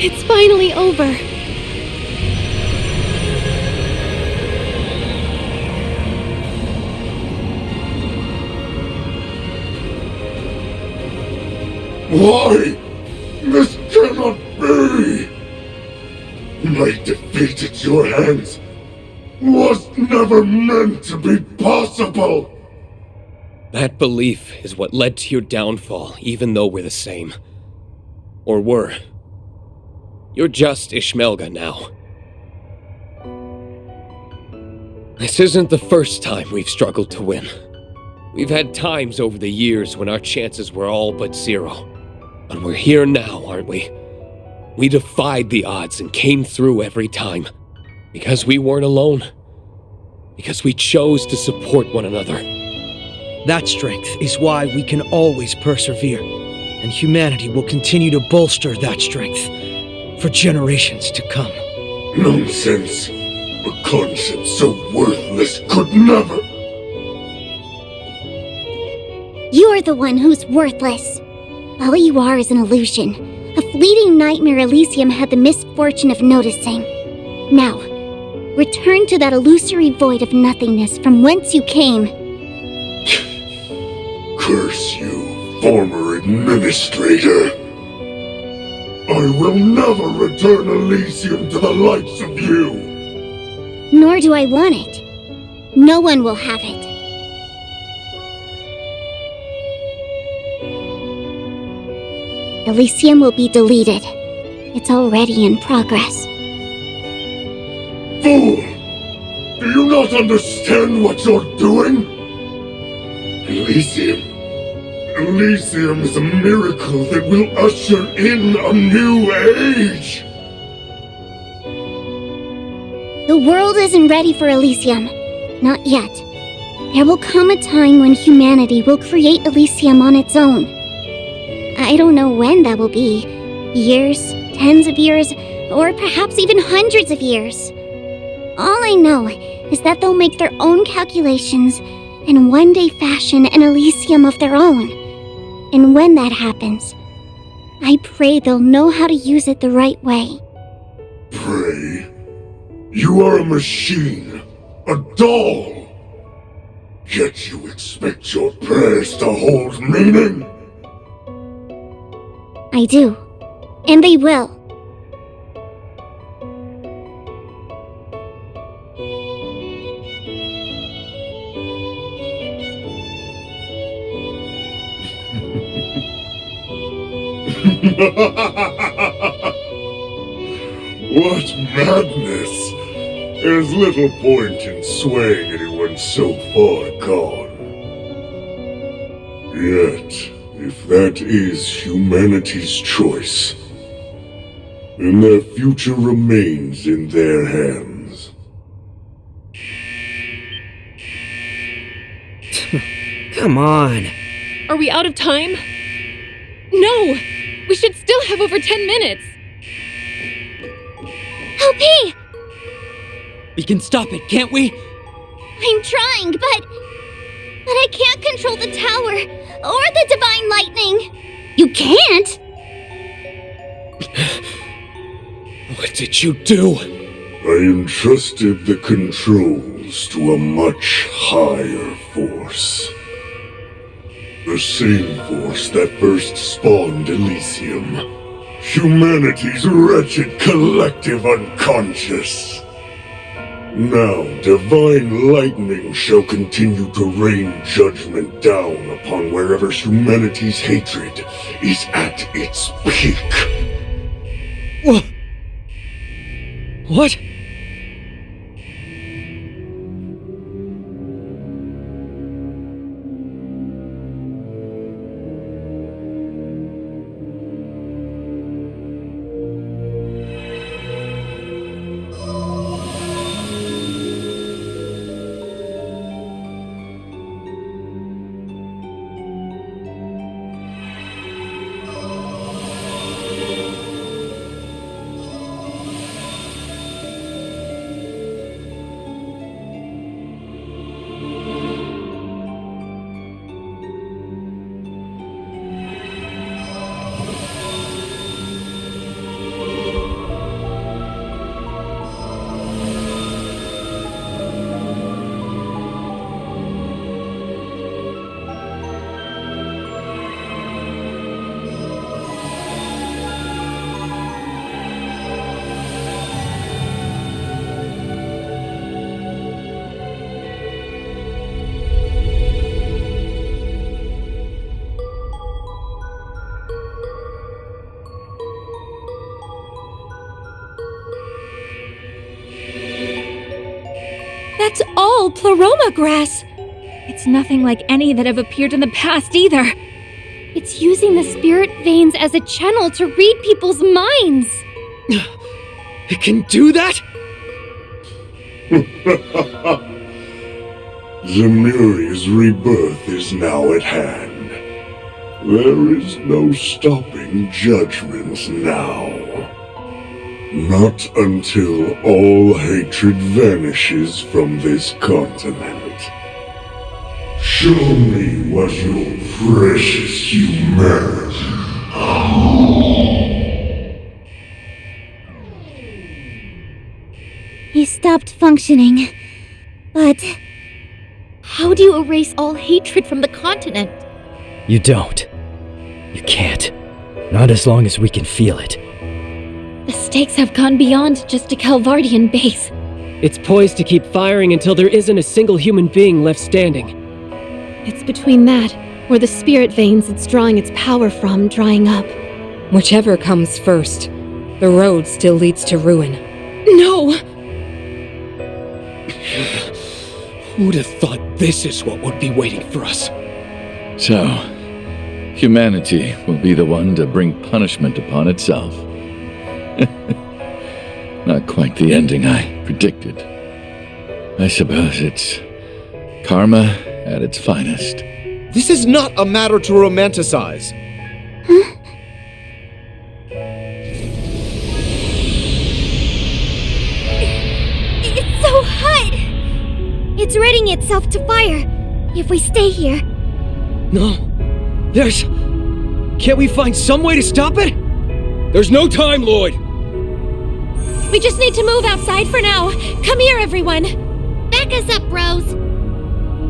S16: it's finally over.
S18: Why? This cannot be! My defeat at your hands was never meant to be possible!
S7: That belief is what led to your downfall, even though we're the same. Or were. You're just Ishmelga now. This isn't the first time we've struggled to win. We've had times over the years when our chances were all but zero. But we're here now, aren't we? We defied the odds and came through every time. Because we weren't alone. Because we chose to support one another.
S6: That strength is why we can always persevere, and humanity will continue to bolster that strength for generations to come.
S18: Nonsense! A concept so worthless could never...
S2: You're the one who's worthless. All you are is an illusion, a fleeting nightmare Elysium had the misfortune of noticing. Now, return to that illusory void of nothingness from whence you came.
S18: Curse you, former administrator. I will never return Elysium to the likes of you.
S2: Nor do I want it. No one will have it. Elysium will be deleted. It's already in progress.
S18: Fool! Do you not understand what you're doing? Elysium is a miracle that will usher in a new age!
S2: The world isn't ready for Elysium. Not yet. There will come a time when humanity will create Elysium on its own. I don't know when that will be. Years, tens of years, or perhaps even hundreds of years. All I know is that they'll make their own calculations and one day fashion an Elysium of their own. And when that happens, I pray they'll know how to use it the right way.
S18: Pray? You are a machine, a doll. Yet you expect your prayers to hold meaning?
S2: I do. And they will.
S18: What madness! There's little point in swaying anyone so far gone. Yet, if that is humanity's choice, then their future remains in their hands.
S1: Come on.
S4: Are we out of time? No! We should still have over 10 minutes!
S2: Help me!
S1: We can stop it, can't we?
S2: I'm trying, but I can't control the tower or the divine lightning. You can't?
S7: What did you do?
S18: I entrusted the controls to a much higher force. The same force that first spawned Elysium. Humanity's wretched collective unconscious. Now, divine lightning shall continue to rain judgment down upon wherever humanity's hatred is at its peak.
S6: What?
S14: That's all Pleroma grass. It's nothing like any that have appeared in the past either. It's using the spirit veins as a channel to read people's minds.
S8: It can do that?
S18: Zemuria's rebirth is now at hand. There is no stopping judgment now. Not until all hatred vanishes from this continent. Show me what your precious humanity.
S2: He stopped functioning. But how do you erase all hatred from the continent?
S15: You don't. You can't. Not as long as we can feel it.
S14: The stakes have gone beyond just a Calvardian base.
S8: It's poised to keep firing until there isn't a single human being left standing.
S14: It's between that, or the spirit veins it's drawing its power from drying up.
S19: Whichever comes first, the road still leads to ruin.
S14: No!
S7: Who'd have thought this is what would be waiting for us?
S3: So, humanity will be the one to bring punishment upon itself. Not quite the ending I predicted. I suppose it's karma at its finest.
S10: This is not a matter to romanticize.
S2: Huh? It's so hot! It's readying itself to fire. If we stay here.
S8: No. Can't we find some way to stop it?
S7: There's no time, Lloyd!
S14: We just need to move outside for now. Come here, everyone.
S2: Back us up, bros.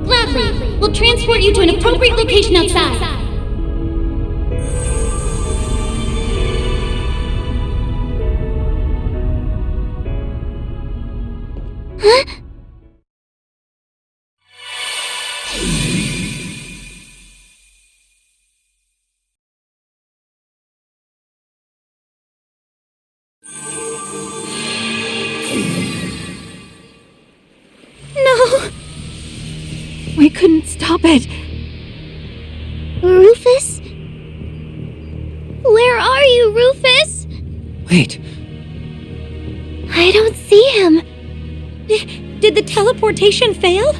S2: Gladly. We'll transport you to an appropriate location outside. Huh? No!
S14: We couldn't stop it.
S2: Rufus? Where are you, Rufus?
S8: Wait.
S2: I don't see him.
S14: Did the teleportation fail?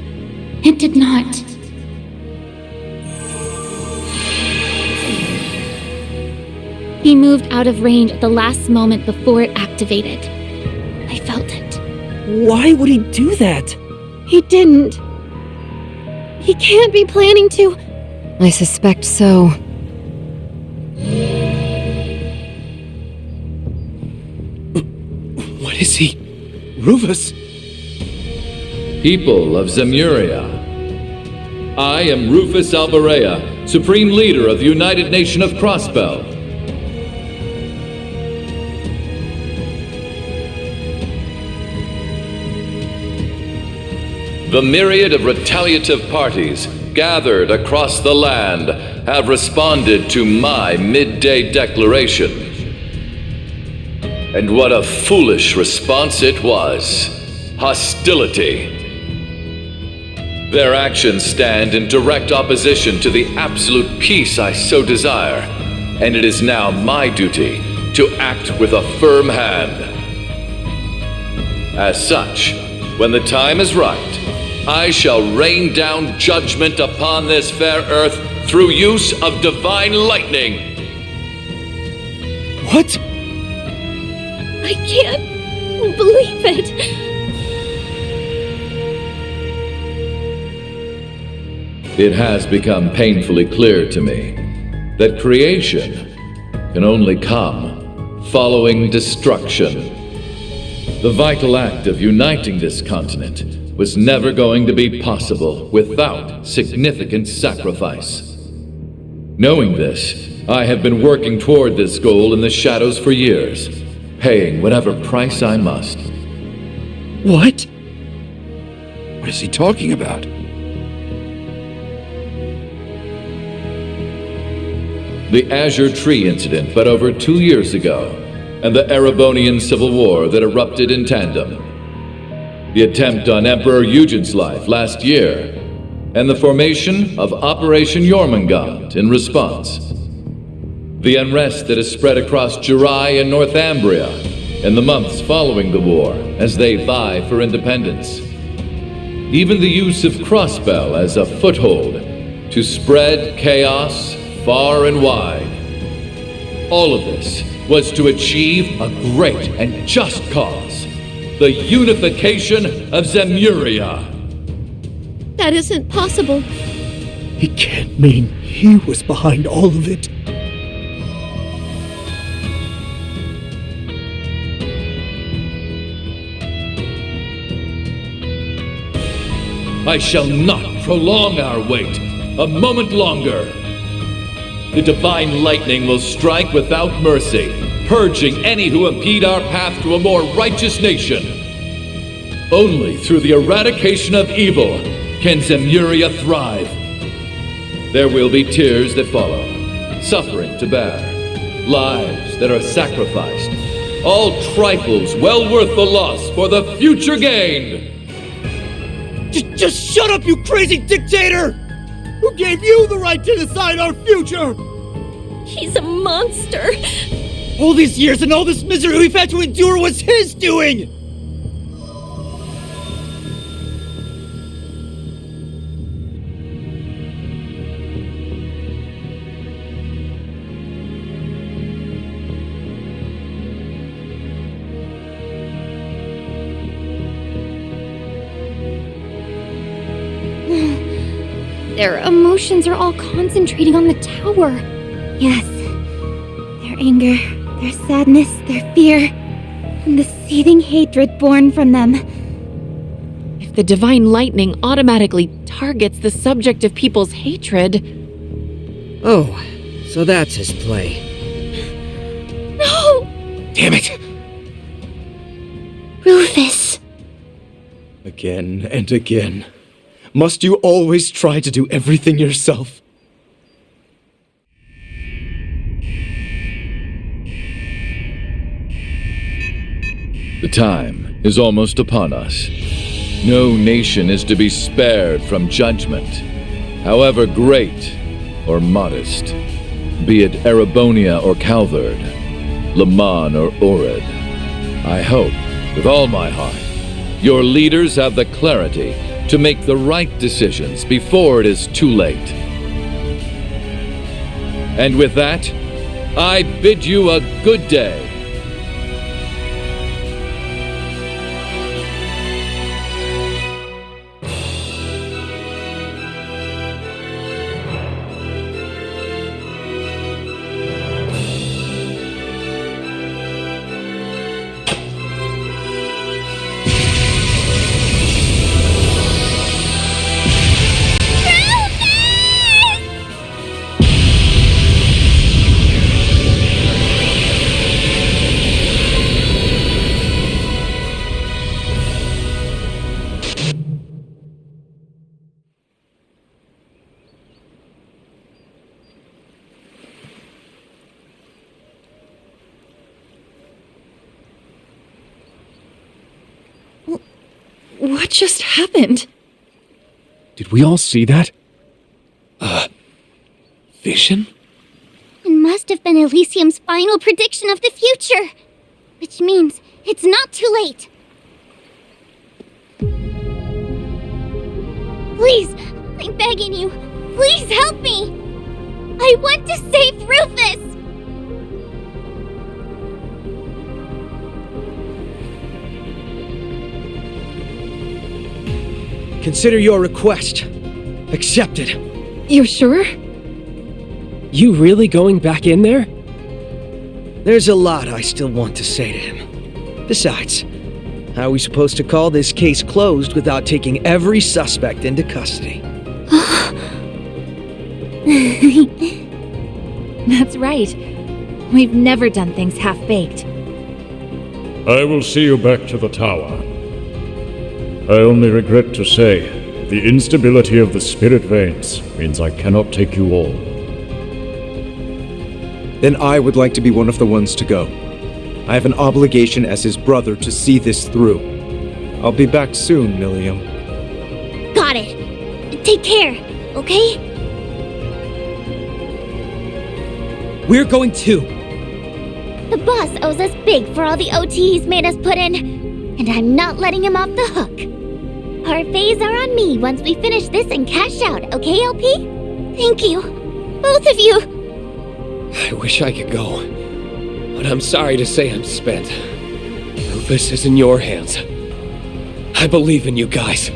S2: It did not. He moved out of range at the last moment before it activated. I felt it.
S8: Why would he do that?
S14: He didn't. He can't be planning to.
S19: I suspect so.
S7: What is he? Rufus?
S3: People of Zemuria, I am Rufus Alberea, Supreme Leader of the United Nation of Crossbell. The myriad of retaliative parties gathered across the land have responded to my midday declaration. And what a foolish response it was. Hostility. Their actions stand in direct opposition to the absolute peace I so desire, and it is now my duty to act with a firm hand. As such, when the time is right, I shall rain down judgment upon this fair earth through use of divine lightning.
S8: What?
S14: I can't believe it.
S3: It has become painfully clear to me that creation can only come following destruction. The vital act of uniting this continent was never going to be possible without significant sacrifice. Knowing this, I have been working toward this goal in the shadows for years, paying whatever price I must.
S8: What?
S13: What is he talking about?
S3: The Azure Tree incident but over 2 years ago, and the Erebonian Civil War that erupted in tandem. the attempt on Emperor Eugen's life last year, and the formation of Operation Jormungand in response. The unrest that has spread across Jirai and Northumbria in the months following the war as they vie for independence. Even the use of Crossbell as a foothold to spread chaos far and wide. All of this was to achieve a great and just cause, the unification of Zemuria.
S16: That isn't possible.
S6: It can't mean he was behind all of it.
S3: I shall not prolong our wait a moment longer. The divine lightning will strike without mercy, purging any who impede our path to a more righteous nation. Only through the eradication of evil can Zemuria thrive. There will be tears that follow, suffering to bear, lives that are sacrificed, all trifles well worth the loss for the future gain.
S6: Just shut up, you crazy dictator! Who gave you the right to decide our future?
S11: He's a monster.
S6: All these years and all this misery we've had to endure was his doing!
S14: Their emotions are all concentrating on the tower. Yes. Their anger, their sadness, their fear, and the seething hatred born from them.
S4: If the divine lightning automatically targets the subject of people's hatred...
S1: Oh, so that's his play.
S14: No!
S6: Damn it!
S2: Rufus.
S6: Again and again. Must you always try to do everything yourself?
S3: The time is almost upon us. No nation is to be spared from judgment, however great or modest, be it Erebonia or Calvard, Le Mans or Orid. I hope, with all my heart, your leaders have the clarity to make the right decisions before it is too late. And with that, I bid you a good day.
S11: What just happened?
S7: Did we all see that? Vision?
S2: It must have been Elysium's final prediction of the future. Which means it's not too late. Please, I'm begging you. Please help me. I want to save Rufus.
S6: Consider your request accepted.
S8: You're sure? You really going back in there?
S6: There's a lot I still want to say to him. Besides, how are we supposed to call this case closed without taking every suspect into custody?
S11: That's right. We've never done things half-baked.
S18: I will see you back to the tower. I only regret to say, the instability of the spirit veins means I cannot take you all.
S10: Then I would like to be one of the ones to go. I have an obligation as his brother to see this through. I'll be back soon, Milliam.
S2: Got it. Take care, okay?
S1: We're going too.
S2: The boss owes us big for all the OT he's made us put in, and I'm not letting him off the hook. Parfaits are on me once we finish this and cash out, okay, LP? Thank you. Both of you.
S7: I wish I could go, but I'm sorry to say I'm spent. Rufus is in your hands. I believe in you guys.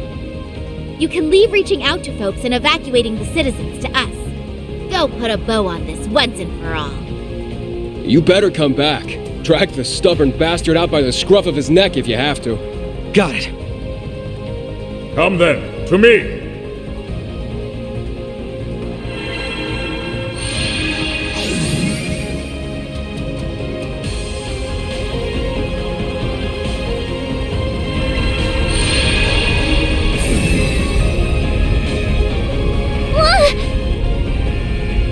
S16: You can leave reaching out to folks and evacuating the citizens to us. Go put a bow on this once and for all.
S17: You better come back. Drag the stubborn bastard out by the scruff of his neck if you have to.
S6: Got it.
S18: Come then, to me!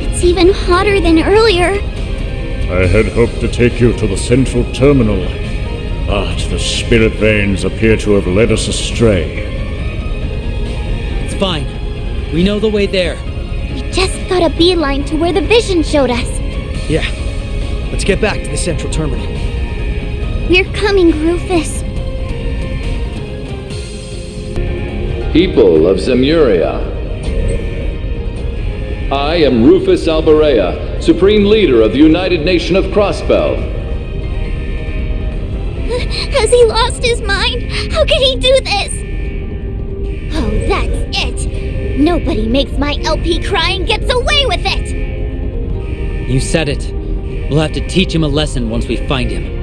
S2: It's even hotter than earlier.
S18: I had hoped to take you to the central terminal, but the spirit veins appear to have led us astray.
S1: It's fine. We know the way there.
S2: We just got a beeline to where the vision showed us.
S6: Yeah. Let's get back to the central terminal.
S2: We're coming, Rufus.
S3: People of Zemuria. I am Rufus Alberea, Supreme Leader of the United Nation of Crossbell.
S2: Has he lost his mind? How could he do this? Oh, that's it. Nobody makes my LP cry and gets away with it.
S1: You said it. We'll have to teach him a lesson once we find him.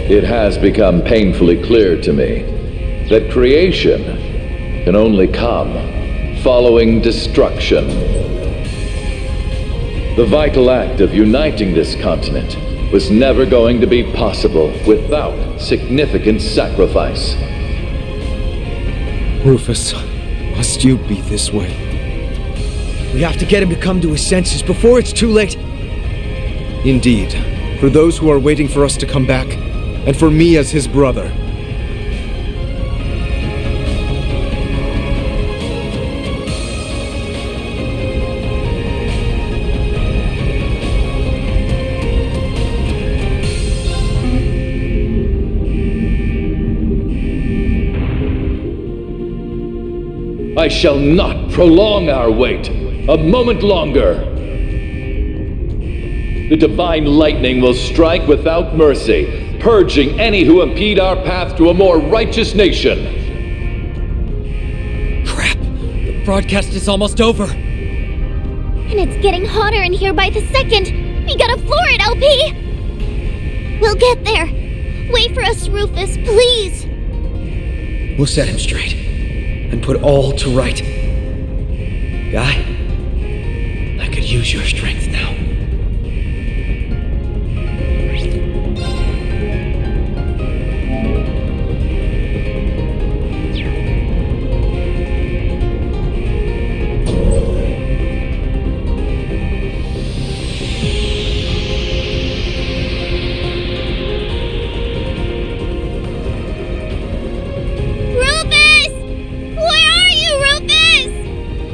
S3: It has become painfully clear to me that creation can only come following destruction. The vital act of uniting this continent was never going to be possible without significant sacrifice.
S10: Rufus, must you be this way?
S6: We have to get him to come to his senses before it's too late.
S10: Indeed. For those who are waiting for us to come back, and for me as his brother.
S3: I shall not prolong our wait a moment longer. The divine lightning will strike without mercy, purging any who impede our path to a more righteous nation.
S1: Crap! The broadcast is almost over.
S2: And it's getting hotter in here by the second. We gotta floor it, LP! We'll get there. Wait for us, Rufus, please.
S6: We'll set him straight and put all to right. Guy, I could use your strength now.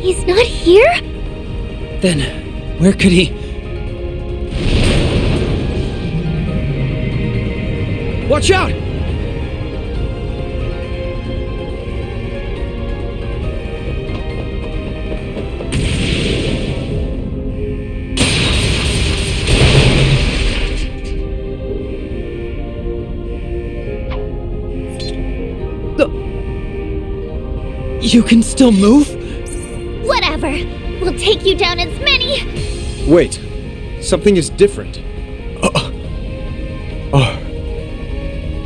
S2: He's not here?
S1: Then, where could he...
S6: Watch out!
S1: You can still move?
S2: Whatever. We'll take you down as many...
S10: Wait. Something is different.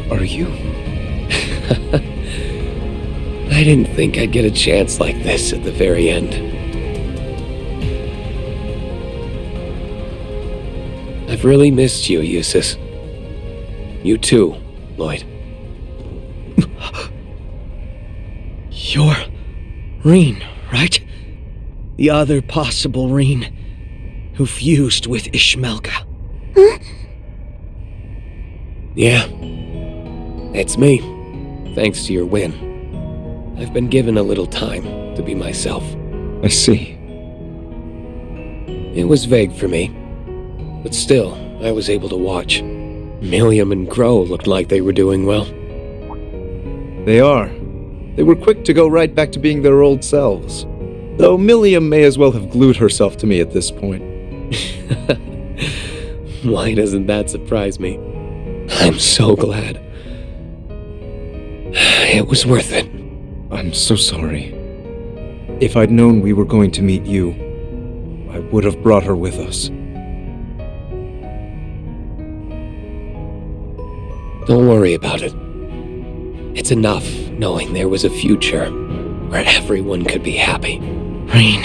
S7: Are you? I didn't think I'd get a chance like this at the very end. I've really missed you, Eustace. You too, Lloyd.
S6: You're Reen, right? The other possible Reen who fused with Ishmelka.
S2: Huh?
S7: Yeah. It's me. Thanks to your win. I've been given a little time to be myself.
S10: I see.
S7: It was vague for me, but still, I was able to watch. Milliam and Grow looked like they were doing well.
S10: They are. They were quick to go right back to being their old selves. Though Milliam may as well have glued herself to me at this point.
S7: Why doesn't that surprise me? I'm so glad. It was worth it.
S10: I'm so sorry. If I'd known we were going to meet you, I would have brought her with us.
S7: Don't worry about it. It's enough knowing there was a future where everyone could be happy.
S6: Reen.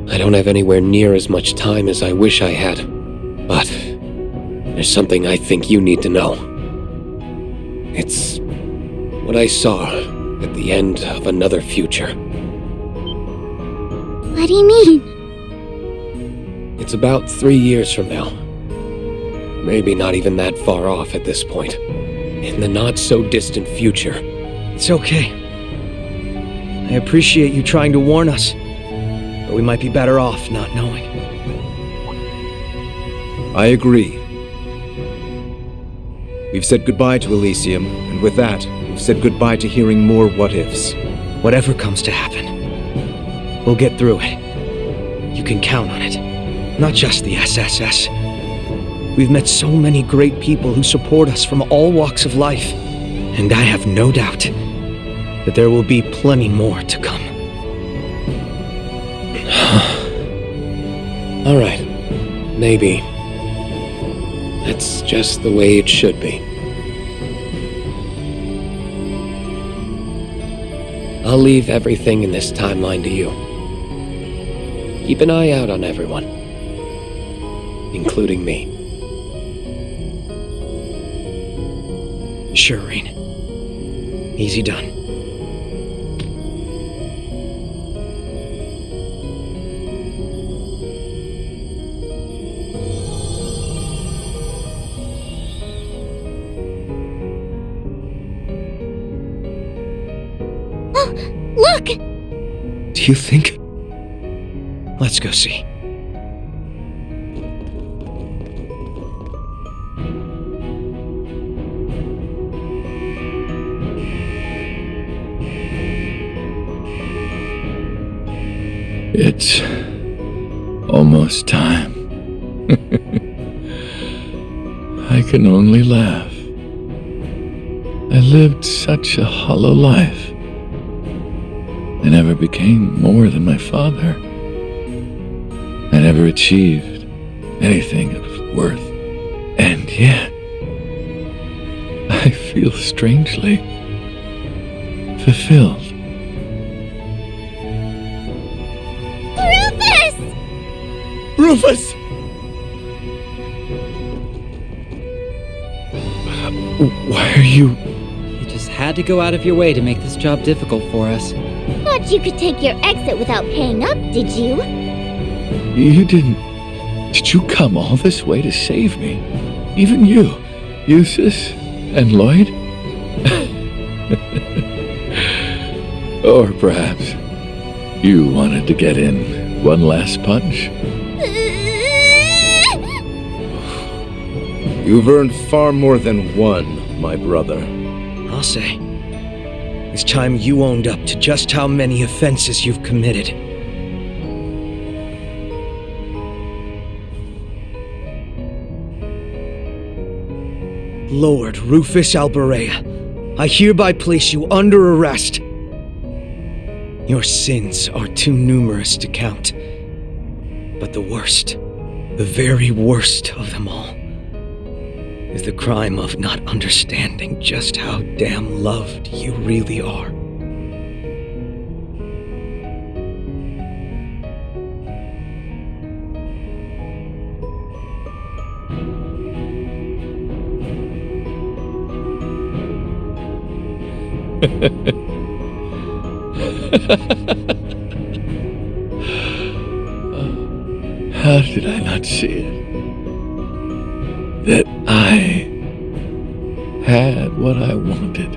S7: I don't have anywhere near as much time as I wish I had, but there's something I think you need to know. It's what I saw at the end of another future.
S2: What do you mean?
S7: It's about 3 years from now. Maybe not even that far off at this point. In the not-so-distant future.
S6: It's okay. I appreciate you trying to warn us, but we might be better off not knowing.
S10: I agree. We've said goodbye to Elysium, and with that, we've said goodbye to hearing more what-ifs.
S6: Whatever comes to happen, we'll get through it. You can count on it. Not just the SSS. We've met so many great people who support us from all walks of life, and I have no doubt that there will be plenty more to come.
S7: All right. Maybe. That's just the way it should be. I'll leave everything in this timeline to you. Keep an eye out on everyone, including me.
S6: Sure, Reen. Easy done.
S2: Oh, look!
S6: Do you think? Let's go see.
S13: It's almost time. I can only laugh. I lived such a hollow life. I never became more than my father. I never achieved anything of worth. And yet, I feel strangely fulfilled.
S10: Rufus!
S13: Why are you...
S1: You just had to go out of your way to make this job difficult for us.
S2: Thought you could take your exit without paying up, did you?
S13: You didn't... Did you come all this way to save me? Even you, Eustace and Lloyd? Or perhaps you wanted to get in one last punch?
S10: You've earned far more than one, my brother.
S6: I'll say. It's time you owned up to just how many offenses you've committed. Lord Rufus Alberea, I hereby place you under arrest. Your sins are too numerous to count. But the worst, the very worst of them all, is the crime of not understanding just how damn loved you really are.
S13: How did I not see it? That I had what I wanted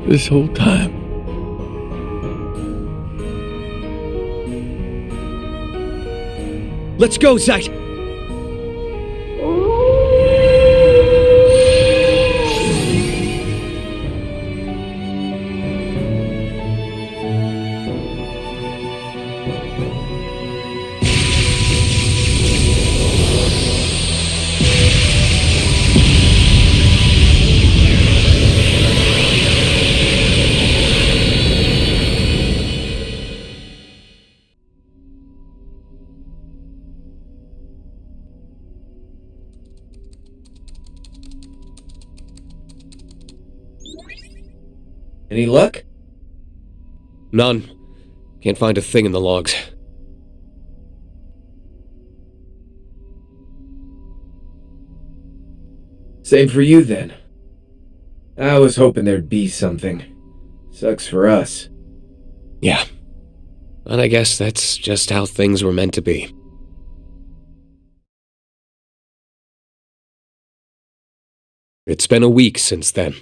S13: this whole time.
S6: Let's go, Zeit!
S9: Any luck?
S7: None. Can't find a thing in the logs.
S9: Same for you, then. I was hoping there'd be something. Sucks for us.
S7: Yeah. And I guess that's just how things were meant to be. It's been a week since then.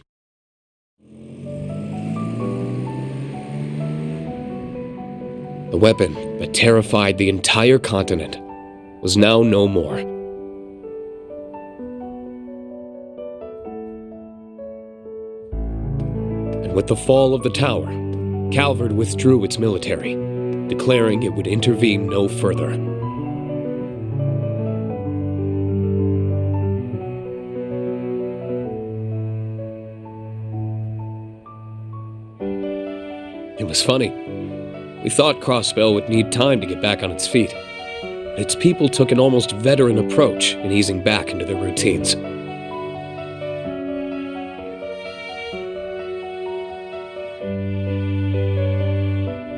S7: The weapon that terrified the entire continent was now no more. And with the fall of the tower, Calvard withdrew its military, declaring it would intervene no further. It was funny. We thought Crossbell would need time to get back on its feet, but its people took an almost veteran approach in easing back into their routines.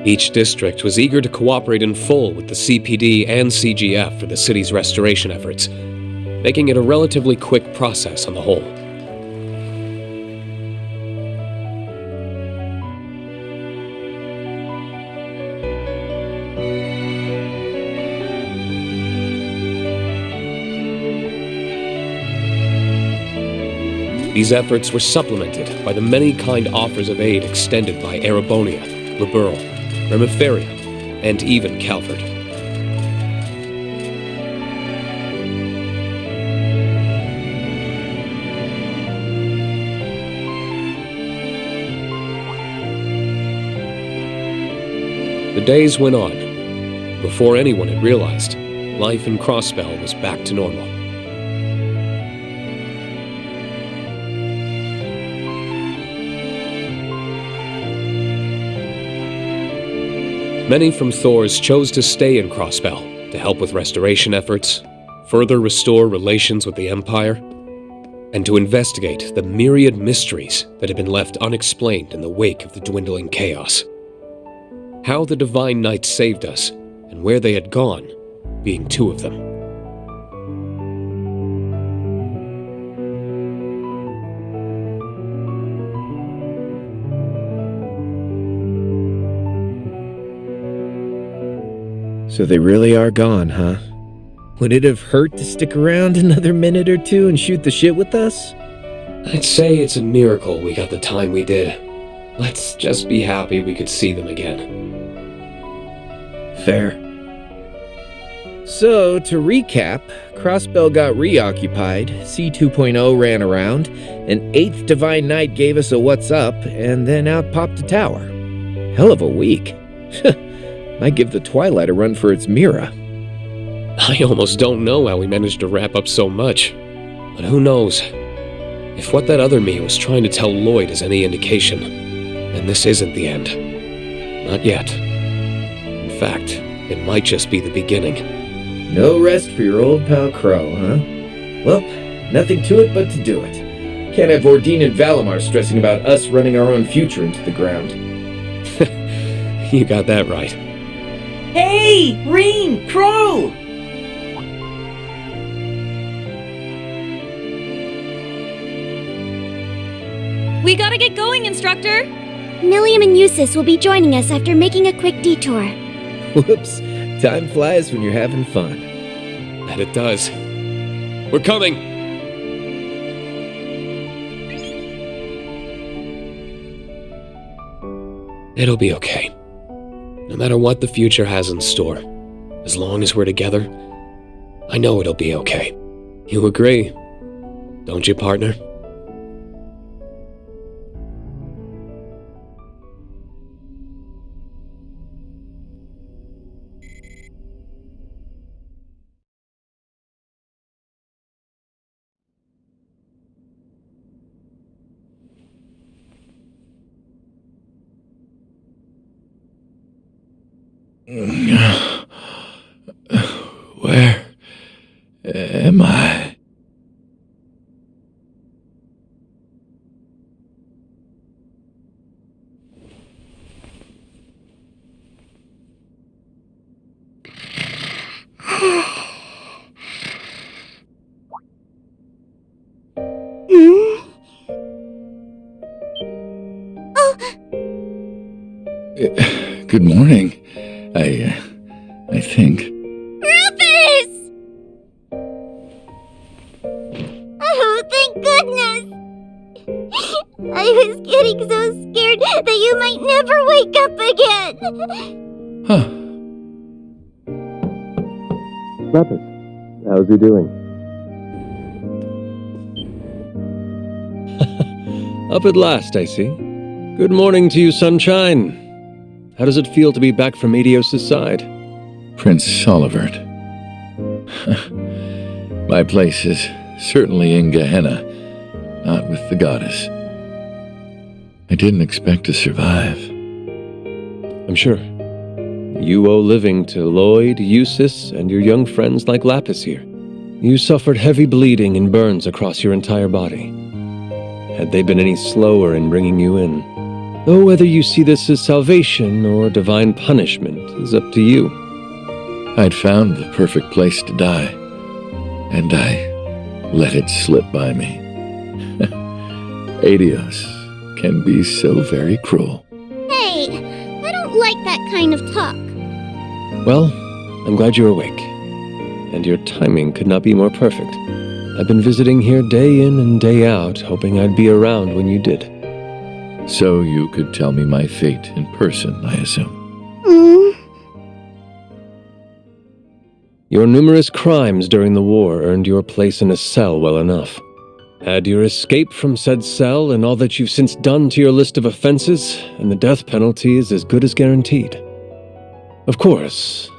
S7: Each district was eager to cooperate in full with the CPD and CGF for the city's restoration efforts, making it a relatively quick process on the whole. These efforts were supplemented by the many kind offers of aid extended by Erebonia, Liberl, Remiferia, and even Calvard. The days went on. Before anyone had realized, life in Crossbell was back to normal. Many from Thors chose to stay in Crossbell to help with restoration efforts, further restore relations with the Empire, and to investigate the myriad mysteries that had been left unexplained in the wake of the dwindling chaos. How the Divine Knights saved us, and where they had gone, being two of them.
S9: So they really are gone, huh? Would it have hurt to stick around another minute or two and shoot the shit with us?
S7: I'd say it's a miracle we got the time we did. Let's just be happy we could see them again.
S9: Fair. So, to recap, Crossbell got reoccupied, C 2.0 ran around, an 8th Divine Knight gave us a what's up, and then out popped a tower. Hell of a week. Might give the Twilight a run for its Mira.
S7: I almost don't know how we managed to wrap up so much. But who knows? If what that other me was trying to tell Lloyd is any indication, then this isn't the end. Not yet. In fact, it might just be the beginning.
S9: No rest for your old pal Crow, huh? Well, nothing to it but to do it. Can't have Ordine and Valimar stressing about us running our own future into the ground.
S7: You got that right.
S20: Hey! Reen! Crow!
S11: We gotta get going, Instructor!
S2: Milliam and Eustace will be joining us after making a quick detour.
S9: Whoops. Time flies when you're having fun.
S17: That it does. We're coming! It'll be okay. No matter what the future has in store, as long as we're together, I know it'll be okay. You agree, don't you, partner?
S3: Where am I? Good morning. I think.
S2: Rufus! Oh, thank goodness! I was getting so scared that you might never wake up again!
S3: Huh.
S17: Rufus, how's he doing?
S8: Up at last, I see. Good morning to you, sunshine. How does it feel to be back from Adios' side?
S3: Prince Olivert. My place is certainly in Gehenna, not with the goddess. I didn't expect to survive.
S8: I'm sure. You owe living to Lloyd, Eustace, and your young friends like Lapis here. You suffered heavy bleeding and burns across your entire body. Had they been any slower in bringing you in? Though whether you see this as salvation or divine punishment is up to you.
S3: I'd found the perfect place to die, and I let it slip by me. Adios can be so very cruel.
S2: Hey, I don't like that kind of talk.
S8: Well, I'm glad you're awake. And your timing could not be more perfect. I've been visiting here day in and day out, hoping I'd be around when you did.
S3: So you could tell me my fate in person, I assume.
S8: Your numerous crimes during the war earned your place in a cell well enough. Add your escape from said cell and all that you've since done to your list of offenses, and the death penalty is as good as guaranteed. Of course,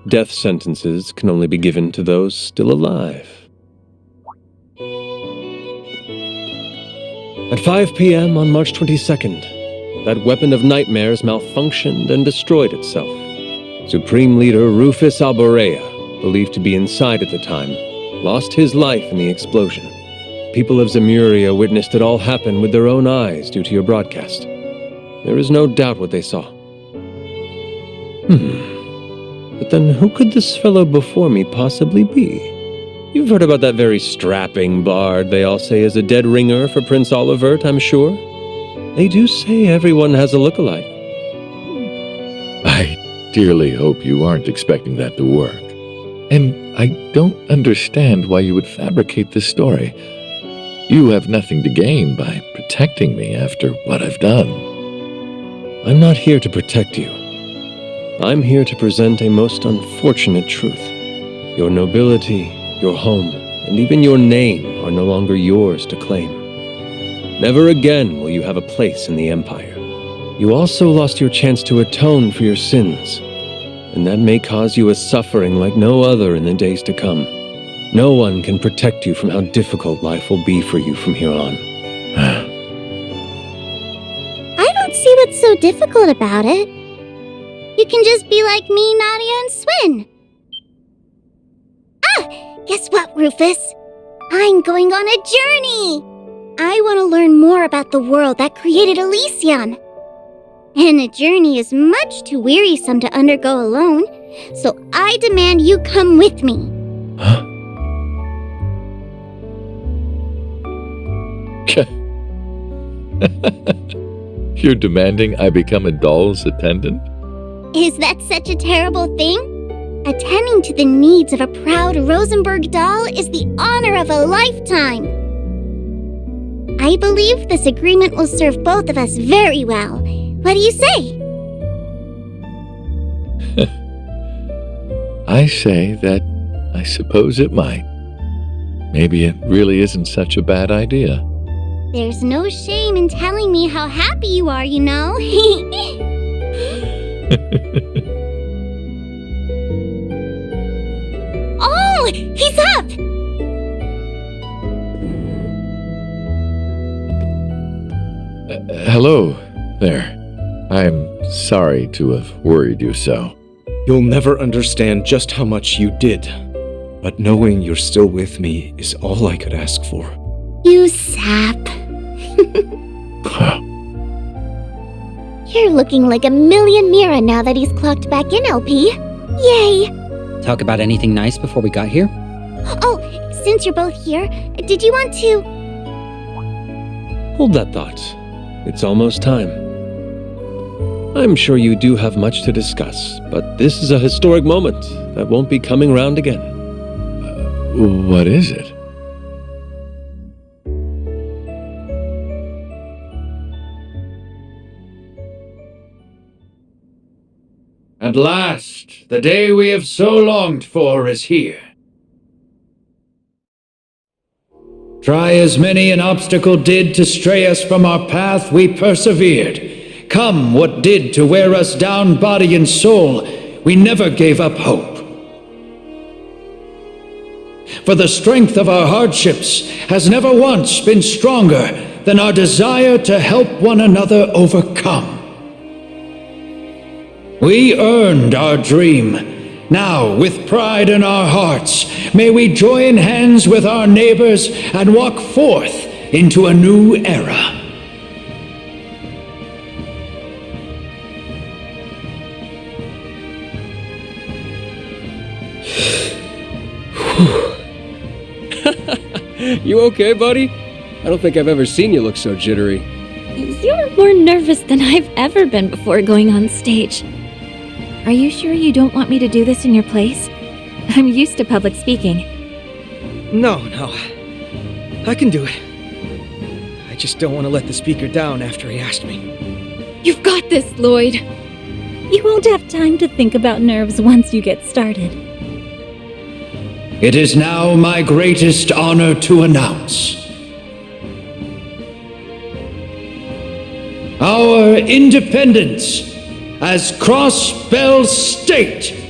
S8: death sentences can only be given to those still alive. At 5 p.m. on March 22nd, that weapon of nightmares malfunctioned and destroyed itself. Supreme Leader Rufus Alborea, believed to be inside at the time, lost his life in the explosion. People of Zemuria witnessed it all happen with their own eyes due to your broadcast. There is no doubt what they saw. But then who could this fellow before me possibly be? You've heard about that very strapping bard they all say is a dead ringer for Prince Olivert, I'm sure. They do say everyone has a look-alike.
S3: I dearly hope you aren't expecting that to work. And I don't understand why you would fabricate this story. You have nothing to gain by protecting me after what I've done.
S8: I'm not here to protect you. I'm here to present a most unfortunate truth. Your nobility, your home, and even your name are no longer yours to claim. Never again will you have a place in the Empire. You also lost your chance to atone for your sins, and that may cause you a suffering like no other in the days to come. No one can protect you from how difficult life will be for you from here on.
S2: I don't see what's so difficult about it. You can just be like me, Nadia, and Swen. Guess what, Rufus? I'm going on a journey! I want to learn more about the world that created Elysium. And a journey is much too wearisome to undergo alone, so I demand you come with me.
S3: You're demanding I become a doll's attendant?
S2: Is that such a terrible thing? Attending to the needs of a proud Rosenberg doll is the honor of a lifetime. I believe this agreement will serve both of us very well. What do you say?
S3: I say that I suppose it might. Maybe it really isn't such a bad idea.
S2: There's no shame in telling me how happy you are, you know. Oh, he's up!
S3: Hello there. I'm sorry to have worried you so.
S6: You'll never understand just how much you did, but knowing you're still with me is all I could ask for.
S2: You sap. You're looking like a million Mira now that he's clocked back in, LP. Yay!
S1: Talk about anything nice before we got here?
S2: Oh, since you're both here, did you want to...
S8: Hold that thought. It's almost time. I'm sure you do have much to discuss, but this is a historic moment that won't be coming round again.
S3: What is it?
S13: At last, the day we have so longed for is here. Try as many an obstacle did to stray us from our path, we persevered. Come what did to wear us down body and soul, we never gave up hope. For the strength of our hardships has never once been stronger than our desire to help one another overcome. We earned our dream. Now, with pride in our hearts, may we join hands with our neighbors and walk forth into a new era.
S7: You okay, buddy? I don't think I've ever seen you look so jittery.
S14: You're more nervous than I've ever been before going on stage. Are you sure you don't want me to do this in your place? I'm used to public speaking.
S6: No. I can do it. I just don't want to let the speaker down after he asked me.
S14: You've got this, Lloyd. You won't have time to think about nerves once you get started.
S13: It is now my greatest honor to announce our independence as Crossbell State.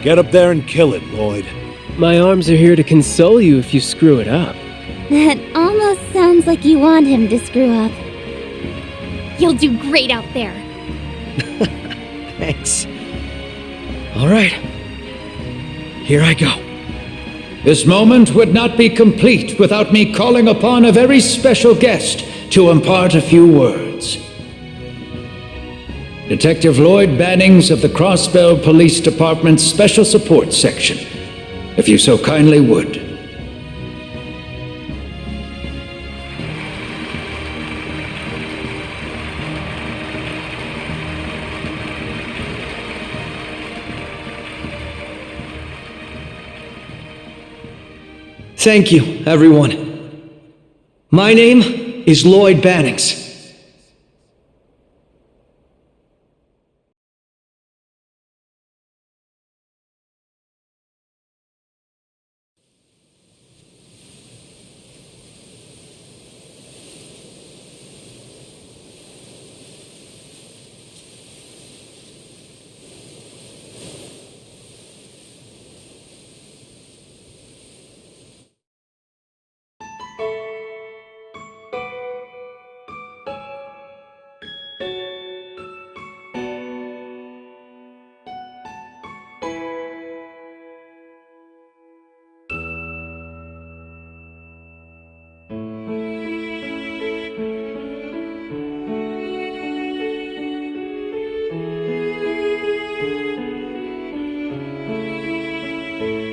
S10: Get up there and kill it, Lloyd.
S7: My arms are here to console you if you screw it up.
S2: That almost sounds like you want him to screw up. You'll do great out there.
S6: Thanks. All right. Here I go.
S13: This moment would not be complete without me calling upon a very special guest to impart a few words. Detective Lloyd Bannings of the Crossbell Police Department's Special Support Section, if you so kindly would.
S6: Thank you, everyone. My name is Lloyd Bannings.
S2: you